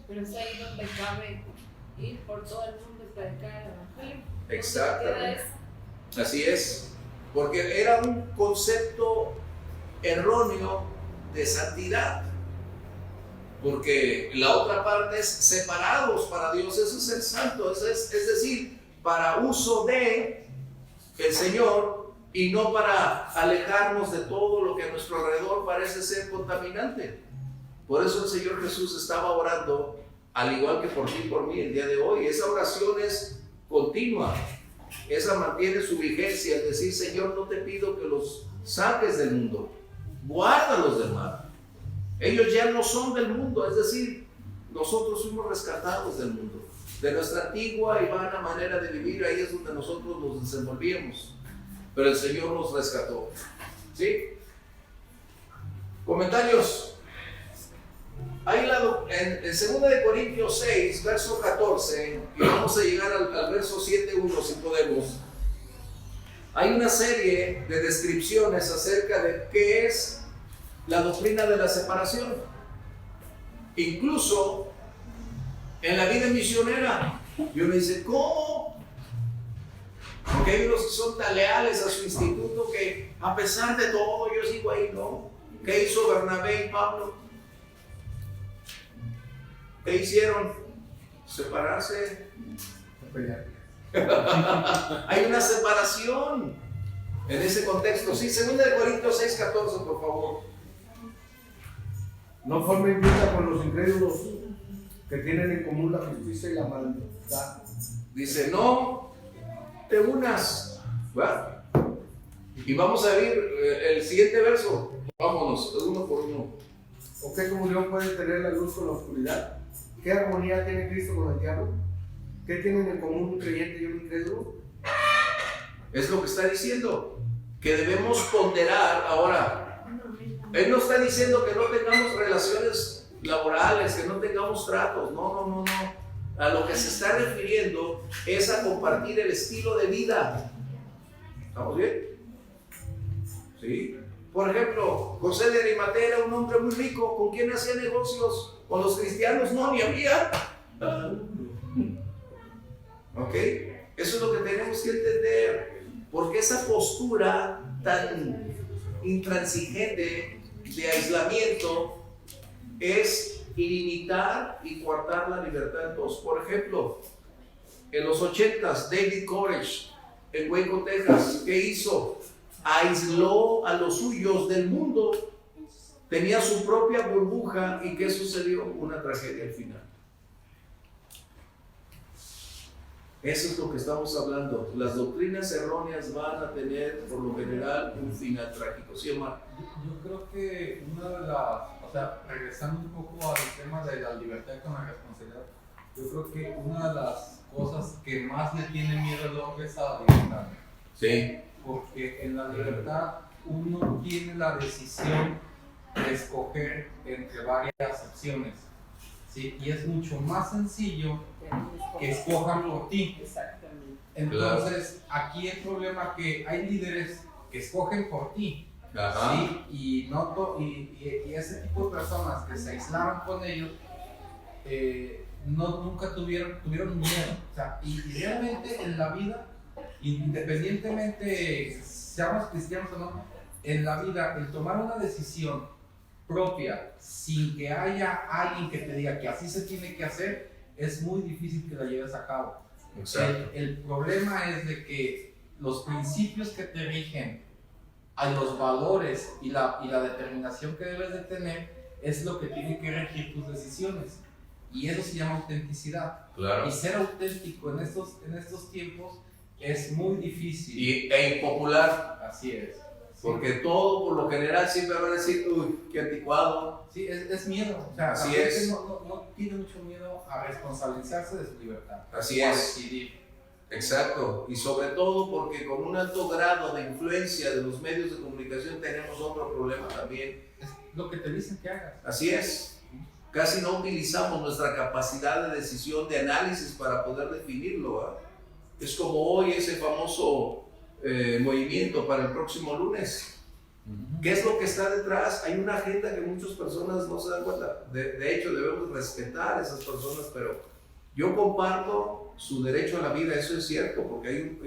Pero es ahí donde cabe ir por todo el mundo y predicar el Evangelio. Exactamente. Así es, porque era un concepto erróneo de santidad. Porque la otra parte es separados para Dios, eso es el santo, es decir, para uso de el Señor y no para alejarnos de todo lo que a nuestro alrededor parece ser contaminante. Por eso el Señor Jesús estaba orando, al igual que por ti y por mí el día de hoy. Esa oración es continua, esa mantiene su vigencia, es decir, Señor, no te pido que los saques del mundo, guárdalos del mal. Ellos ya no son del mundo, es decir, nosotros fuimos rescatados del mundo, de nuestra antigua y vana manera de vivir. Ahí es donde nosotros nos desenvolvíamos, pero el Señor nos rescató. ¿Sí? Comentarios. Ahí en 2 de Corintios 6, verso 14, y vamos a llegar al verso 7.1 si podemos. Hay una serie de descripciones acerca de qué es la doctrina de la separación. Incluso en la vida misionera, y uno dice, ¿cómo? Porque hay unos que son tan leales a su instituto que a pesar de todo yo sigo ahí, ¿no? ¿Qué hizo Bernabé y Pablo? ¿Qué hicieron? Separarse. Hay una separación. en ese contexto. Sí, 2 Corintios 6:14, por favor. No formen yuca con los incrédulos que tienen en común la justicia y la maldad. Dice, no te unas. ¿Va? Y vamos a ver el siguiente verso. Vámonos, uno por uno. ¿O qué comunión puede tener la luz con la oscuridad? ¿Qué armonía tiene Cristo con el diablo? ¿Qué tienen en común un creyente y un incrédulo? Es lo que está diciendo, que debemos ponderar. Ahora, Él no está diciendo que no tengamos relaciones laborales, que no tengamos tratos. No. A lo que se está refiriendo es a compartir el estilo de vida. ¿Estamos bien? ¿Sí? Por ejemplo, José de Arimatea era un hombre muy rico. ¿Con quién hacía negocios? ¿Con los cristianos? No, ni había. ¿Ok? Eso es lo que tenemos que entender. Porque esa postura tan intransigente de aislamiento es limitar y coartar la libertad de todos. Por ejemplo, en los 80s, David Koresh, en Waco, Texas, ¿qué hizo? Aisló a los suyos del mundo. Tenía su propia burbuja. ¿Y qué sucedió? Una tragedia al final. Eso es lo que estamos hablando. Las doctrinas erróneas van a tener, por lo general, un final trágico. ¿Sí, Omar? Yo creo que una de las, o sea, regresando un poco al tema de la libertad con la responsabilidad, yo creo que una de las cosas que más le tiene miedo al hombre es a la libertad. Sí. Porque en la libertad uno tiene la decisión de escoger entre varias opciones, ¿sí? Y es mucho más sencillo que escojan por ti. Exactamente. Entonces, aquí el problema es que hay líderes que escogen por ti. Ajá. ¿Sí? Y ese tipo de personas que se aislaron con ellos nunca tuvieron miedo. O sea, y realmente en la vida, independientemente seamos cristianos o no, en la vida el tomar una decisión propia sin que haya alguien que te diga que así se tiene que hacer es muy difícil que la lleves a cabo. Exacto. El problema es de que los principios que te rigen a los valores y la determinación que debes de tener es lo que tiene que regir tus decisiones, y eso se llama autenticidad. Claro. Y ser auténtico en estos tiempos es muy difícil E impopular. Así es. Porque todo, por lo general, siempre van a decir, uy, qué anticuado. Sí, es miedo. O sea, Así la gente es. no tiene mucho miedo a responsabilizarse de su libertad. Así o a es. decidir. Exacto. Y sobre todo porque con un alto grado de influencia de los medios de comunicación tenemos otro problema también. Es lo que te dicen que hagas. Así es. Casi no utilizamos nuestra capacidad de decisión, de análisis para poder definirlo, ¿eh? Es como hoy ese famoso movimiento para el próximo lunes. ¿Qué es lo que está detrás? Hay una agenda que muchas personas no se dan cuenta. De hecho, debemos respetar a esas personas, pero yo comparto su derecho a la vida, eso es cierto, porque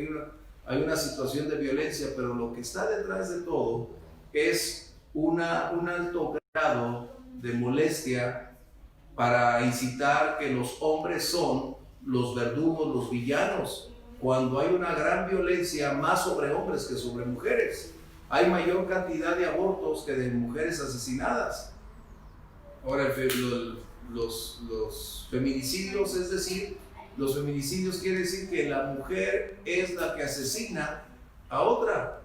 hay una situación de violencia, pero lo que está detrás de todo es un alto grado de molestia para incitar que los hombres son los verdugos, los villanos, cuando hay una gran violencia más sobre hombres que sobre mujeres. Hay mayor cantidad de abortos que de mujeres asesinadas. Ahora, los feminicidios, es decir, los feminicidios quiere decir que la mujer es la que asesina a otra.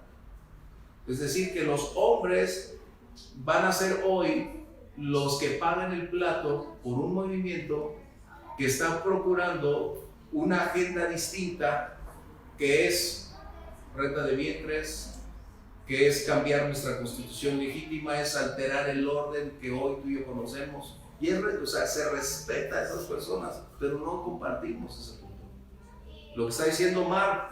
Es decir, que los hombres van a ser hoy los que pagan el plato por un movimiento que está procurando una agenda distinta, que es renta de vientres, que es cambiar nuestra constitución legítima, es alterar el orden que hoy tú y yo conocemos. Y o sea, se respeta a esas personas, pero no compartimos ese punto. Lo que está diciendo Mar,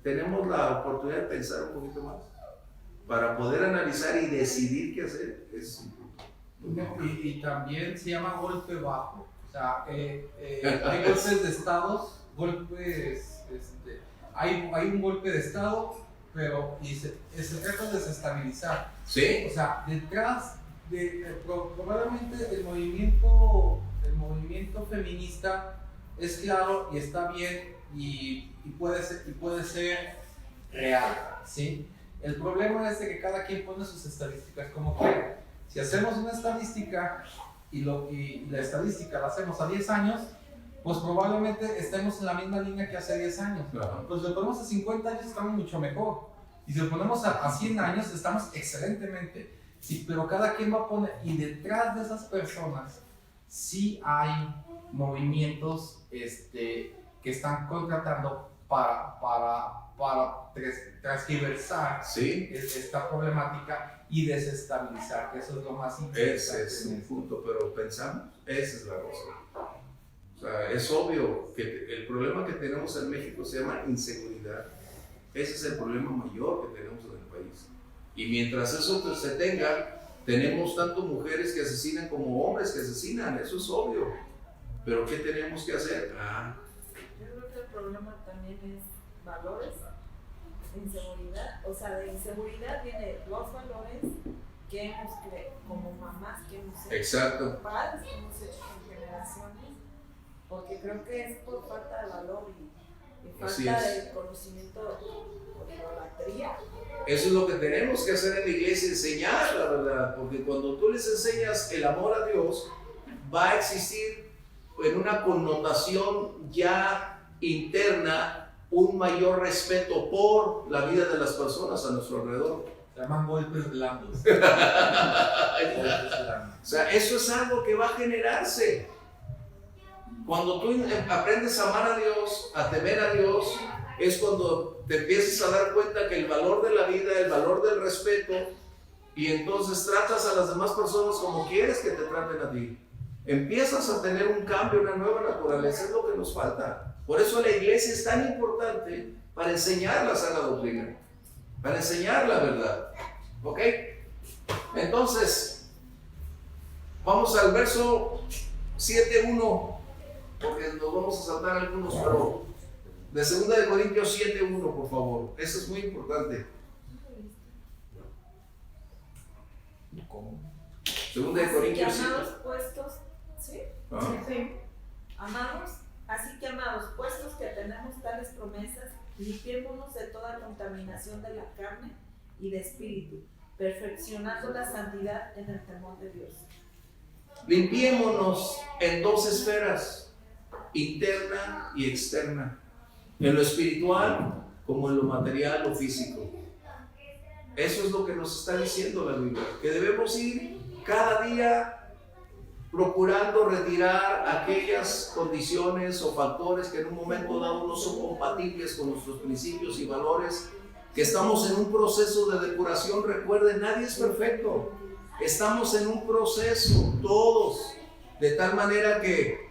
tenemos la oportunidad de pensar un poquito más para poder analizar y decidir qué hacer. Es un punto. Y también se llama golpe bajo. O sea, hay golpes de estados, hay un golpe de estado, pero se trata de desestabilizar. ¿Sí? O sea, detrás probablemente el movimiento feminista es claro y está bien y puede ser real, ¿sí? El problema es de que cada quien pone sus estadísticas como quiere. Si hacemos una estadística y la estadística la hacemos a 10 años, pues probablemente estemos en la misma línea que hace 10 años. Claro. Pues si lo ponemos a 50 años estamos mucho mejor. Y si lo ponemos a 100 años estamos excelentemente. Sí, pero cada quien va a poner, y detrás de esas personas sí hay movimientos que están contratando para transgiversar Sí, esta problemática y desestabilizar, que eso es lo más importante. ese es un punto, pero pensamos, esa es la razón. O sea, es obvio que el problema que tenemos en México se llama inseguridad. Ese es el problema mayor que tenemos en el país. Y mientras eso se tenga, tenemos tanto mujeres que asesinan como hombres que asesinan, eso es obvio. Pero ¿qué tenemos que hacer? Yo creo que el problema también es valores, inseguridad. O sea, de inseguridad viene los valores que hemos creado como mamás, que hemos hecho, Exacto. como padres que hemos hecho con generaciones. Porque creo que es por falta de valor y Así falta es. de conocimiento por idolatría. Eso es lo que tenemos que hacer en la iglesia, enseñar la verdad, porque cuando tú les enseñas el amor a Dios, va a existir en una connotación ya interna un mayor respeto por la vida de las personas a nuestro alrededor. Se llaman golpes blandos. O sea, eso es algo que va a generarse. Cuando tú aprendes a amar a Dios, a temer a Dios, es cuando te empiezas a dar cuenta que el valor de la vida, el valor del respeto, y entonces tratas a las demás personas como quieres que te traten a ti. Empiezas a tener un cambio, una nueva naturaleza, es lo que nos falta. Por eso la iglesia es tan importante para enseñar la sana doctrina, para enseñar la verdad. ¿Ok? Entonces, vamos al verso 7.1. Porque nos vamos a saltar algunos, pero de 2 de Corintios 7.1, por favor. Eso es muy importante. ¿Cómo? 2 de Así que Corintios 7. amados puestos, ¿sí? Ah, Sí. Amados, así que amados puestos que tenemos tales promesas, limpiémonos de toda contaminación de la carne y de espíritu, perfeccionando la santidad en el temor de Dios. limpiémonos en dos esferas, interna y externa, en lo espiritual como en lo material o físico. Eso es lo que nos está diciendo la Biblia, que debemos ir cada día procurando retirar aquellas condiciones o factores que en un momento dado no son compatibles con nuestros principios y valores, que estamos en un proceso de depuración. Recuerden, nadie es perfecto, estamos en un proceso, todos, de tal manera que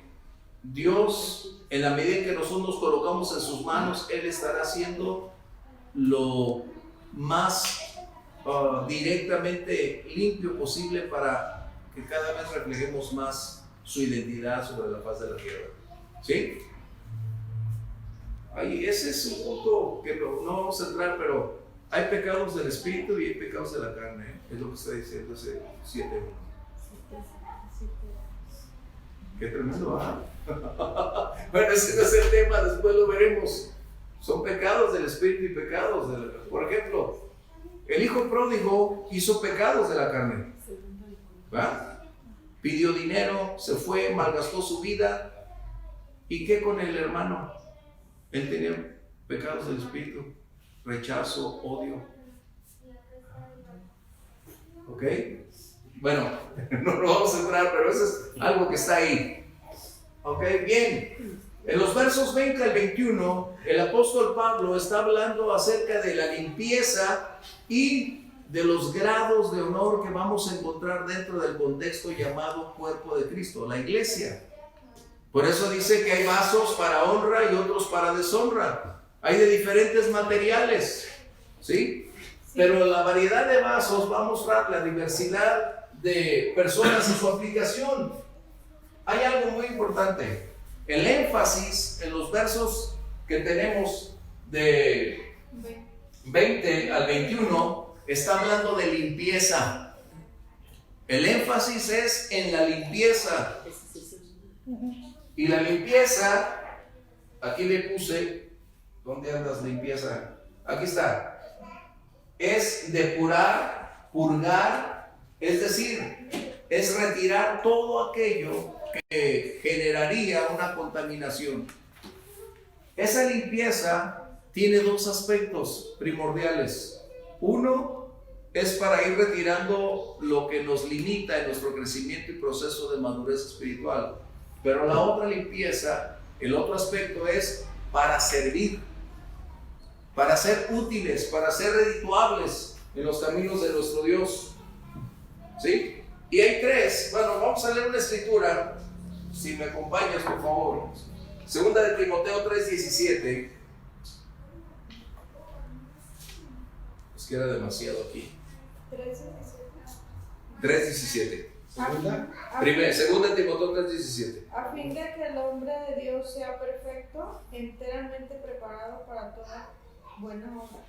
Dios, en la medida en que nosotros nos colocamos en sus manos, Él estará haciendo lo más directamente limpio posible para que cada vez reflejemos más su identidad sobre la faz de la tierra. ¿Sí? Ahí, ese es un punto que no vamos a entrar, pero hay pecados del espíritu y hay pecados de la carne, ¿eh? Es lo que está diciendo ese 7.1. Qué tremendo, ¿ah? Bueno, ese no es el tema, después lo veremos. Son pecados del espíritu y pecados de la carne. Por ejemplo, el hijo pródigo hizo pecados de la carne, ¿va? Pidió dinero, se fue, malgastó su vida. ¿Y qué con el hermano? Él tenía pecados del espíritu, rechazo, odio. ¿Ok? Bueno, no lo vamos a entrar, pero eso es algo que está ahí. ¿Ok? Bien. En los versos 20 al 21, el apóstol Pablo está hablando acerca de la limpieza y de los grados de honor que vamos a encontrar dentro del contexto llamado cuerpo de Cristo, la iglesia. Por eso dice que hay vasos para honra y otros para deshonra. Hay de diferentes materiales, ¿sí? Pero la variedad de vasos va a mostrar la diversidad de personas y su aplicación. Hay algo muy importante. El énfasis en los versos que tenemos de 20 al 21 está hablando de limpieza. El énfasis es en la limpieza. Y la limpieza, aquí le puse, ¿dónde andas limpieza? Aquí está. Es depurar, purgar, es decir, es retirar todo aquello que generaría una contaminación. Esa limpieza tiene dos aspectos primordiales. Uno es para ir retirando lo que nos limita en nuestro crecimiento y proceso de madurez espiritual. Pero la otra limpieza, el otro aspecto es para servir, para ser útiles, para ser redituables en los caminos de nuestro Dios. ¿Sí? Y hay tres. Bueno, vamos a leer una escritura, si me acompañas, por favor. Segunda de Timoteo 3:17. Es que era demasiado aquí. 3:17. Segunda de Timoteo 3:17. A fin de que el hombre de Dios sea perfecto, enteramente preparado para toda buena obra.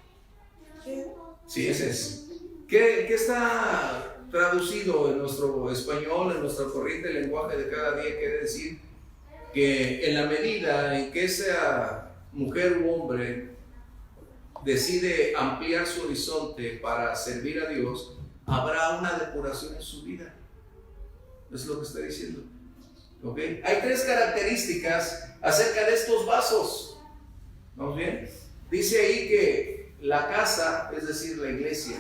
Sí, ese es. ¿Qué está traducido en nuestro español, en nuestra corriente de lenguaje de cada día? Quiere decir que en la medida en que esa mujer u hombre decide ampliar su horizonte para servir a Dios, habrá una depuración en su vida. Es lo que está diciendo. ¿Okay? Hay tres características acerca de estos vasos. ¿Vamos bien? Dice ahí que la casa, es decir, la iglesia,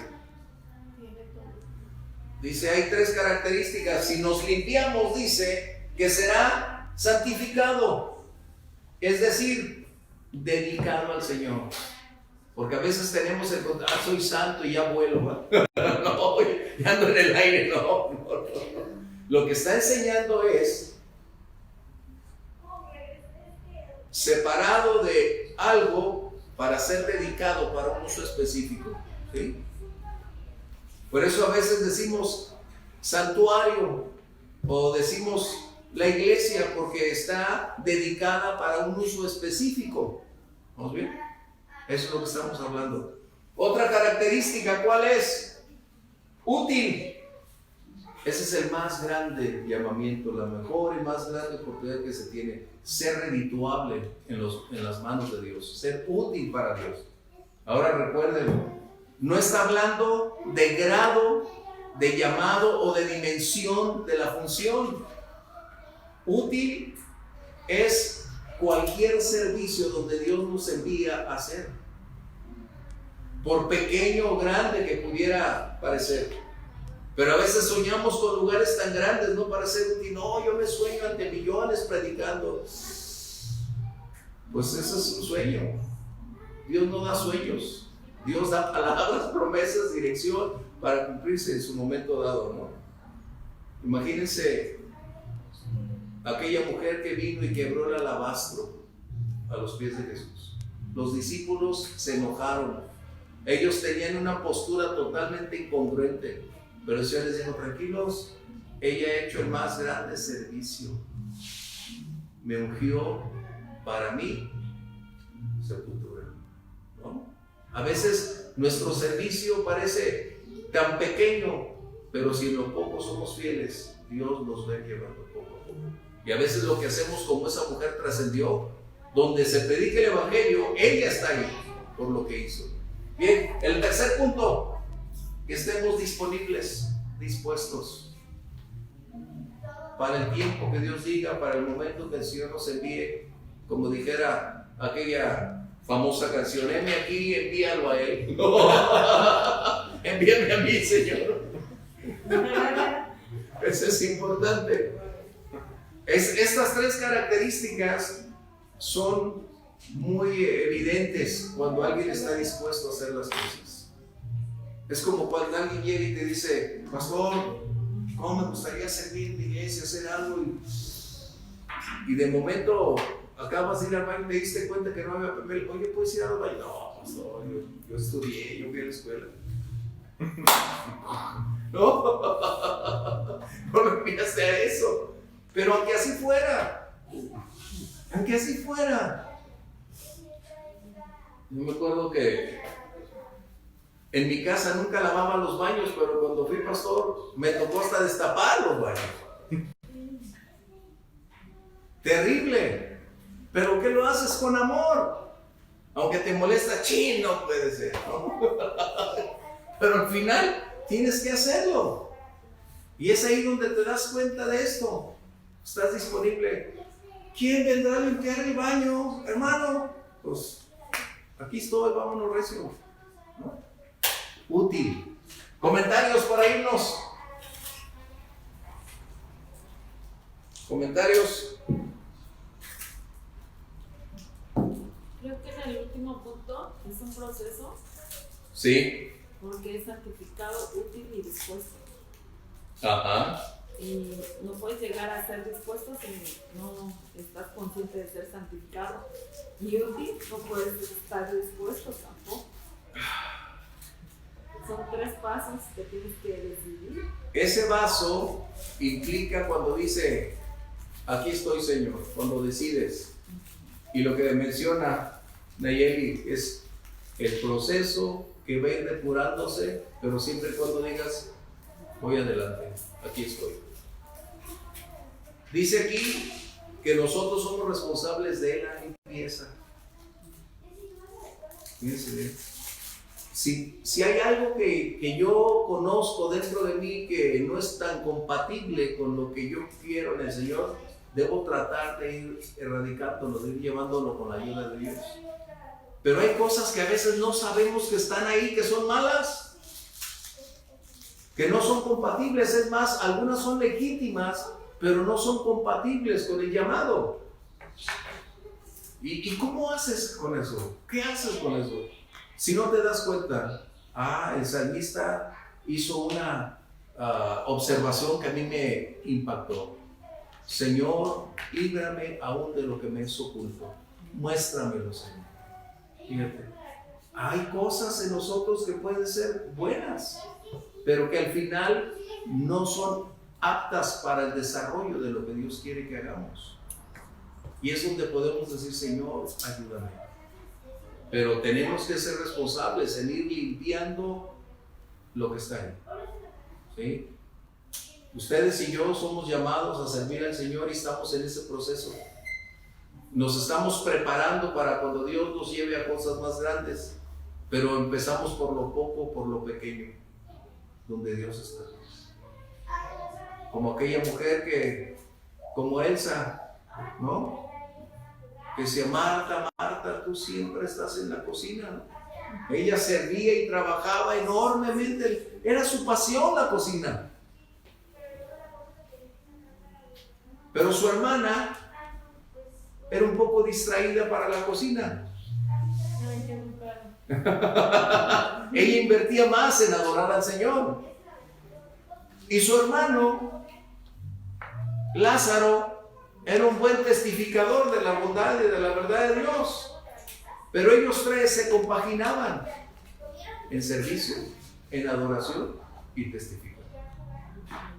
dice, hay tres características. Si nos limpiamos, dice que será santificado, es decir, dedicado al Señor. Porque a veces tenemos el soy santo y ya vuelo, ¿no? No, ya ando en el aire, no. Lo que está enseñando es separado de algo para ser dedicado para un uso específico, ¿sí? Por eso a veces decimos santuario o decimos la iglesia, porque está dedicada para un uso específico. ¿Vamos bien? Eso es lo que estamos hablando. Otra característica, ¿cuál es? Útil. Ese es el más grande llamamiento, la mejor y más grande oportunidad que se tiene. Ser redituable en las manos de Dios, ser útil para Dios. Ahora recuerden, no está hablando de grado, de llamado o de dimensión de la función. Útil es cualquier servicio donde Dios nos envía a hacer, por pequeño o grande que pudiera parecer. Pero a veces soñamos con lugares tan grandes, no para ser útil. No, yo me sueño ante millones predicando. Pues eso es un sueño. Dios no da sueños. Dios da palabras, promesas, dirección para cumplirse en su momento dado, ¿no? Imagínense aquella mujer que vino y quebró el alabastro a los pies de Jesús. Los discípulos se enojaron. Ellos tenían una postura totalmente incongruente. Pero el Señor les dijo, tranquilos, ella ha hecho el más grande servicio. Me ungió para mí sepultura, ¿no? A veces nuestro servicio parece tan pequeño, pero si en lo poco somos fieles, Dios nos va llevando poco a poco. Y a veces lo que hacemos, como esa mujer trascendió, donde se predica el evangelio, ella está ahí por lo que hizo. Bien, el tercer punto, que estemos disponibles, dispuestos para el tiempo que Dios diga, para el momento que el Señor nos envíe, como dijera aquella famosa canción, heme aquí, envíalo a Él. No. Envíame a mí, Señor. Eso es importante. Estas tres características son muy evidentes cuando alguien está dispuesto a hacer las cosas. Es como cuando alguien llega y te dice, pastor, ¿cómo me gustaría servir en la iglesia, hacer algo? Y de momento acabas de ir al baño y te diste cuenta que no había papel. Oye, ¿puedes ir al baño? No, pastor, yo estudié, yo fui a la escuela. No me enviaste a eso. Pero aunque así fuera, yo me acuerdo que en mi casa nunca lavaba los baños, pero cuando fui pastor me tocó hasta destapar los baños. Terrible. ¿Pero qué lo haces con amor? Aunque te molesta, ¡chin! No puede ser, ¿no? Pero al final tienes que hacerlo. Y es ahí donde te das cuenta de esto. Estás disponible. ¿Quién vendrá a limpiar el baño, hermano? Pues aquí estoy, vámonos recio, ¿no? Útil. Comentarios para irnos. Comentarios. Creo que en el último punto es un proceso Sí. porque es santificado, útil y dispuesto. Ajá. Y no puedes llegar a ser dispuesto si no estás consciente de ser santificado. Y útil, no puedes estar dispuesto tampoco. Son 3 pasos que tienes que decidir. Ese vaso implica cuando dice, aquí estoy, Señor, cuando decides. Y lo que menciona Nayeli es el proceso que va a ir depurándose, pero siempre cuando digas, voy adelante, aquí estoy. Dice aquí que nosotros somos responsables de la limpieza. Fíjense bien. Si hay algo que yo conozco dentro de mí que no es tan compatible con lo que yo quiero en el Señor, debo tratar de ir erradicándolo, de ir llevándolo con la ayuda de Dios. Pero hay cosas que a veces no sabemos que están ahí, que son malas, que no son compatibles. Es más, algunas son legítimas, pero no son compatibles con el llamado. ¿Y cómo haces con eso? ¿Qué haces con eso? Si no te das cuenta, el salmista hizo una observación que a mí me impactó. Señor, líbrame aún de lo que me es oculto. Muéstramelo, Señor. Fíjate, hay cosas en nosotros que pueden ser buenas, pero que al final no son aptas para el desarrollo de lo que Dios quiere que hagamos. Y es donde podemos decir, Señor, ayúdame. Pero tenemos que ser responsables en ir limpiando lo que está ahí. ¿Sí? Ustedes y yo somos llamados a servir al Señor y estamos en ese proceso. Nos estamos preparando para cuando Dios nos lleve a cosas más grandes, pero empezamos por lo poco, por lo pequeño, donde Dios está. Como aquella mujer que, como Elsa, ¿no? Que decía, Marta, Marta, tú siempre estás en la cocina, ¿no? Ella servía y trabajaba enormemente, era su pasión la cocina. Pero su hermana era un poco distraída para la cocina. Ella invertía más en adorar al Señor. Y su hermano, Lázaro, era un buen testificador de la bondad y de la verdad de Dios. Pero ellos 3 se compaginaban en servicio, en adoración y testificación.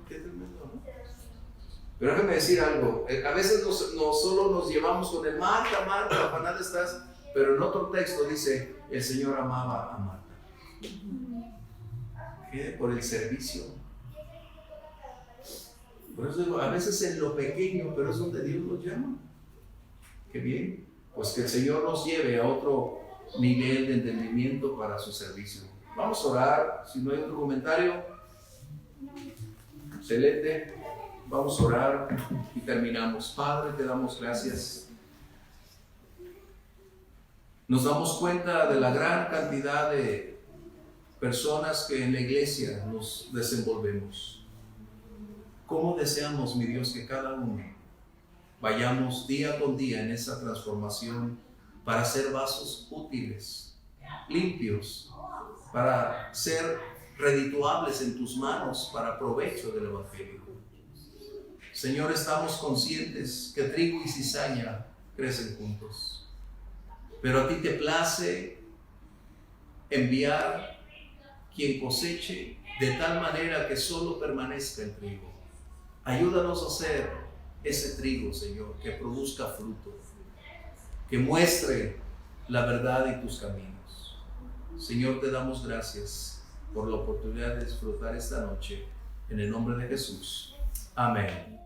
Qué tremendo, ¿no? Pero déjame decir algo. A veces solo nos llevamos con el Marta, Marta, afanada estás. Pero en otro texto dice, el Señor amaba a Marta. ¿Qué? Por el servicio. Por eso digo, a veces en lo pequeño, pero es donde Dios nos llama. Qué bien. Pues que el Señor nos lleve a otro nivel de entendimiento para su servicio. Vamos a orar. Si no hay otro comentario, excelente. Vamos a orar y terminamos. Padre, te damos gracias. Nos damos cuenta de la gran cantidad de personas que en la iglesia nos desenvolvemos. ¿Cómo deseamos, mi Dios, que cada uno vayamos día con día en esa transformación para ser vasos útiles, limpios, para ser redituables en tus manos para provecho del Evangelio? Señor, estamos conscientes que trigo y cizaña crecen juntos, pero a ti te place enviar quien coseche de tal manera que solo permanezca el trigo. Ayúdanos a ser ese trigo, Señor, que produzca fruto, que muestre la verdad y tus caminos. Señor, te damos gracias por la oportunidad de disfrutar esta noche. En el nombre de Jesús. Amén.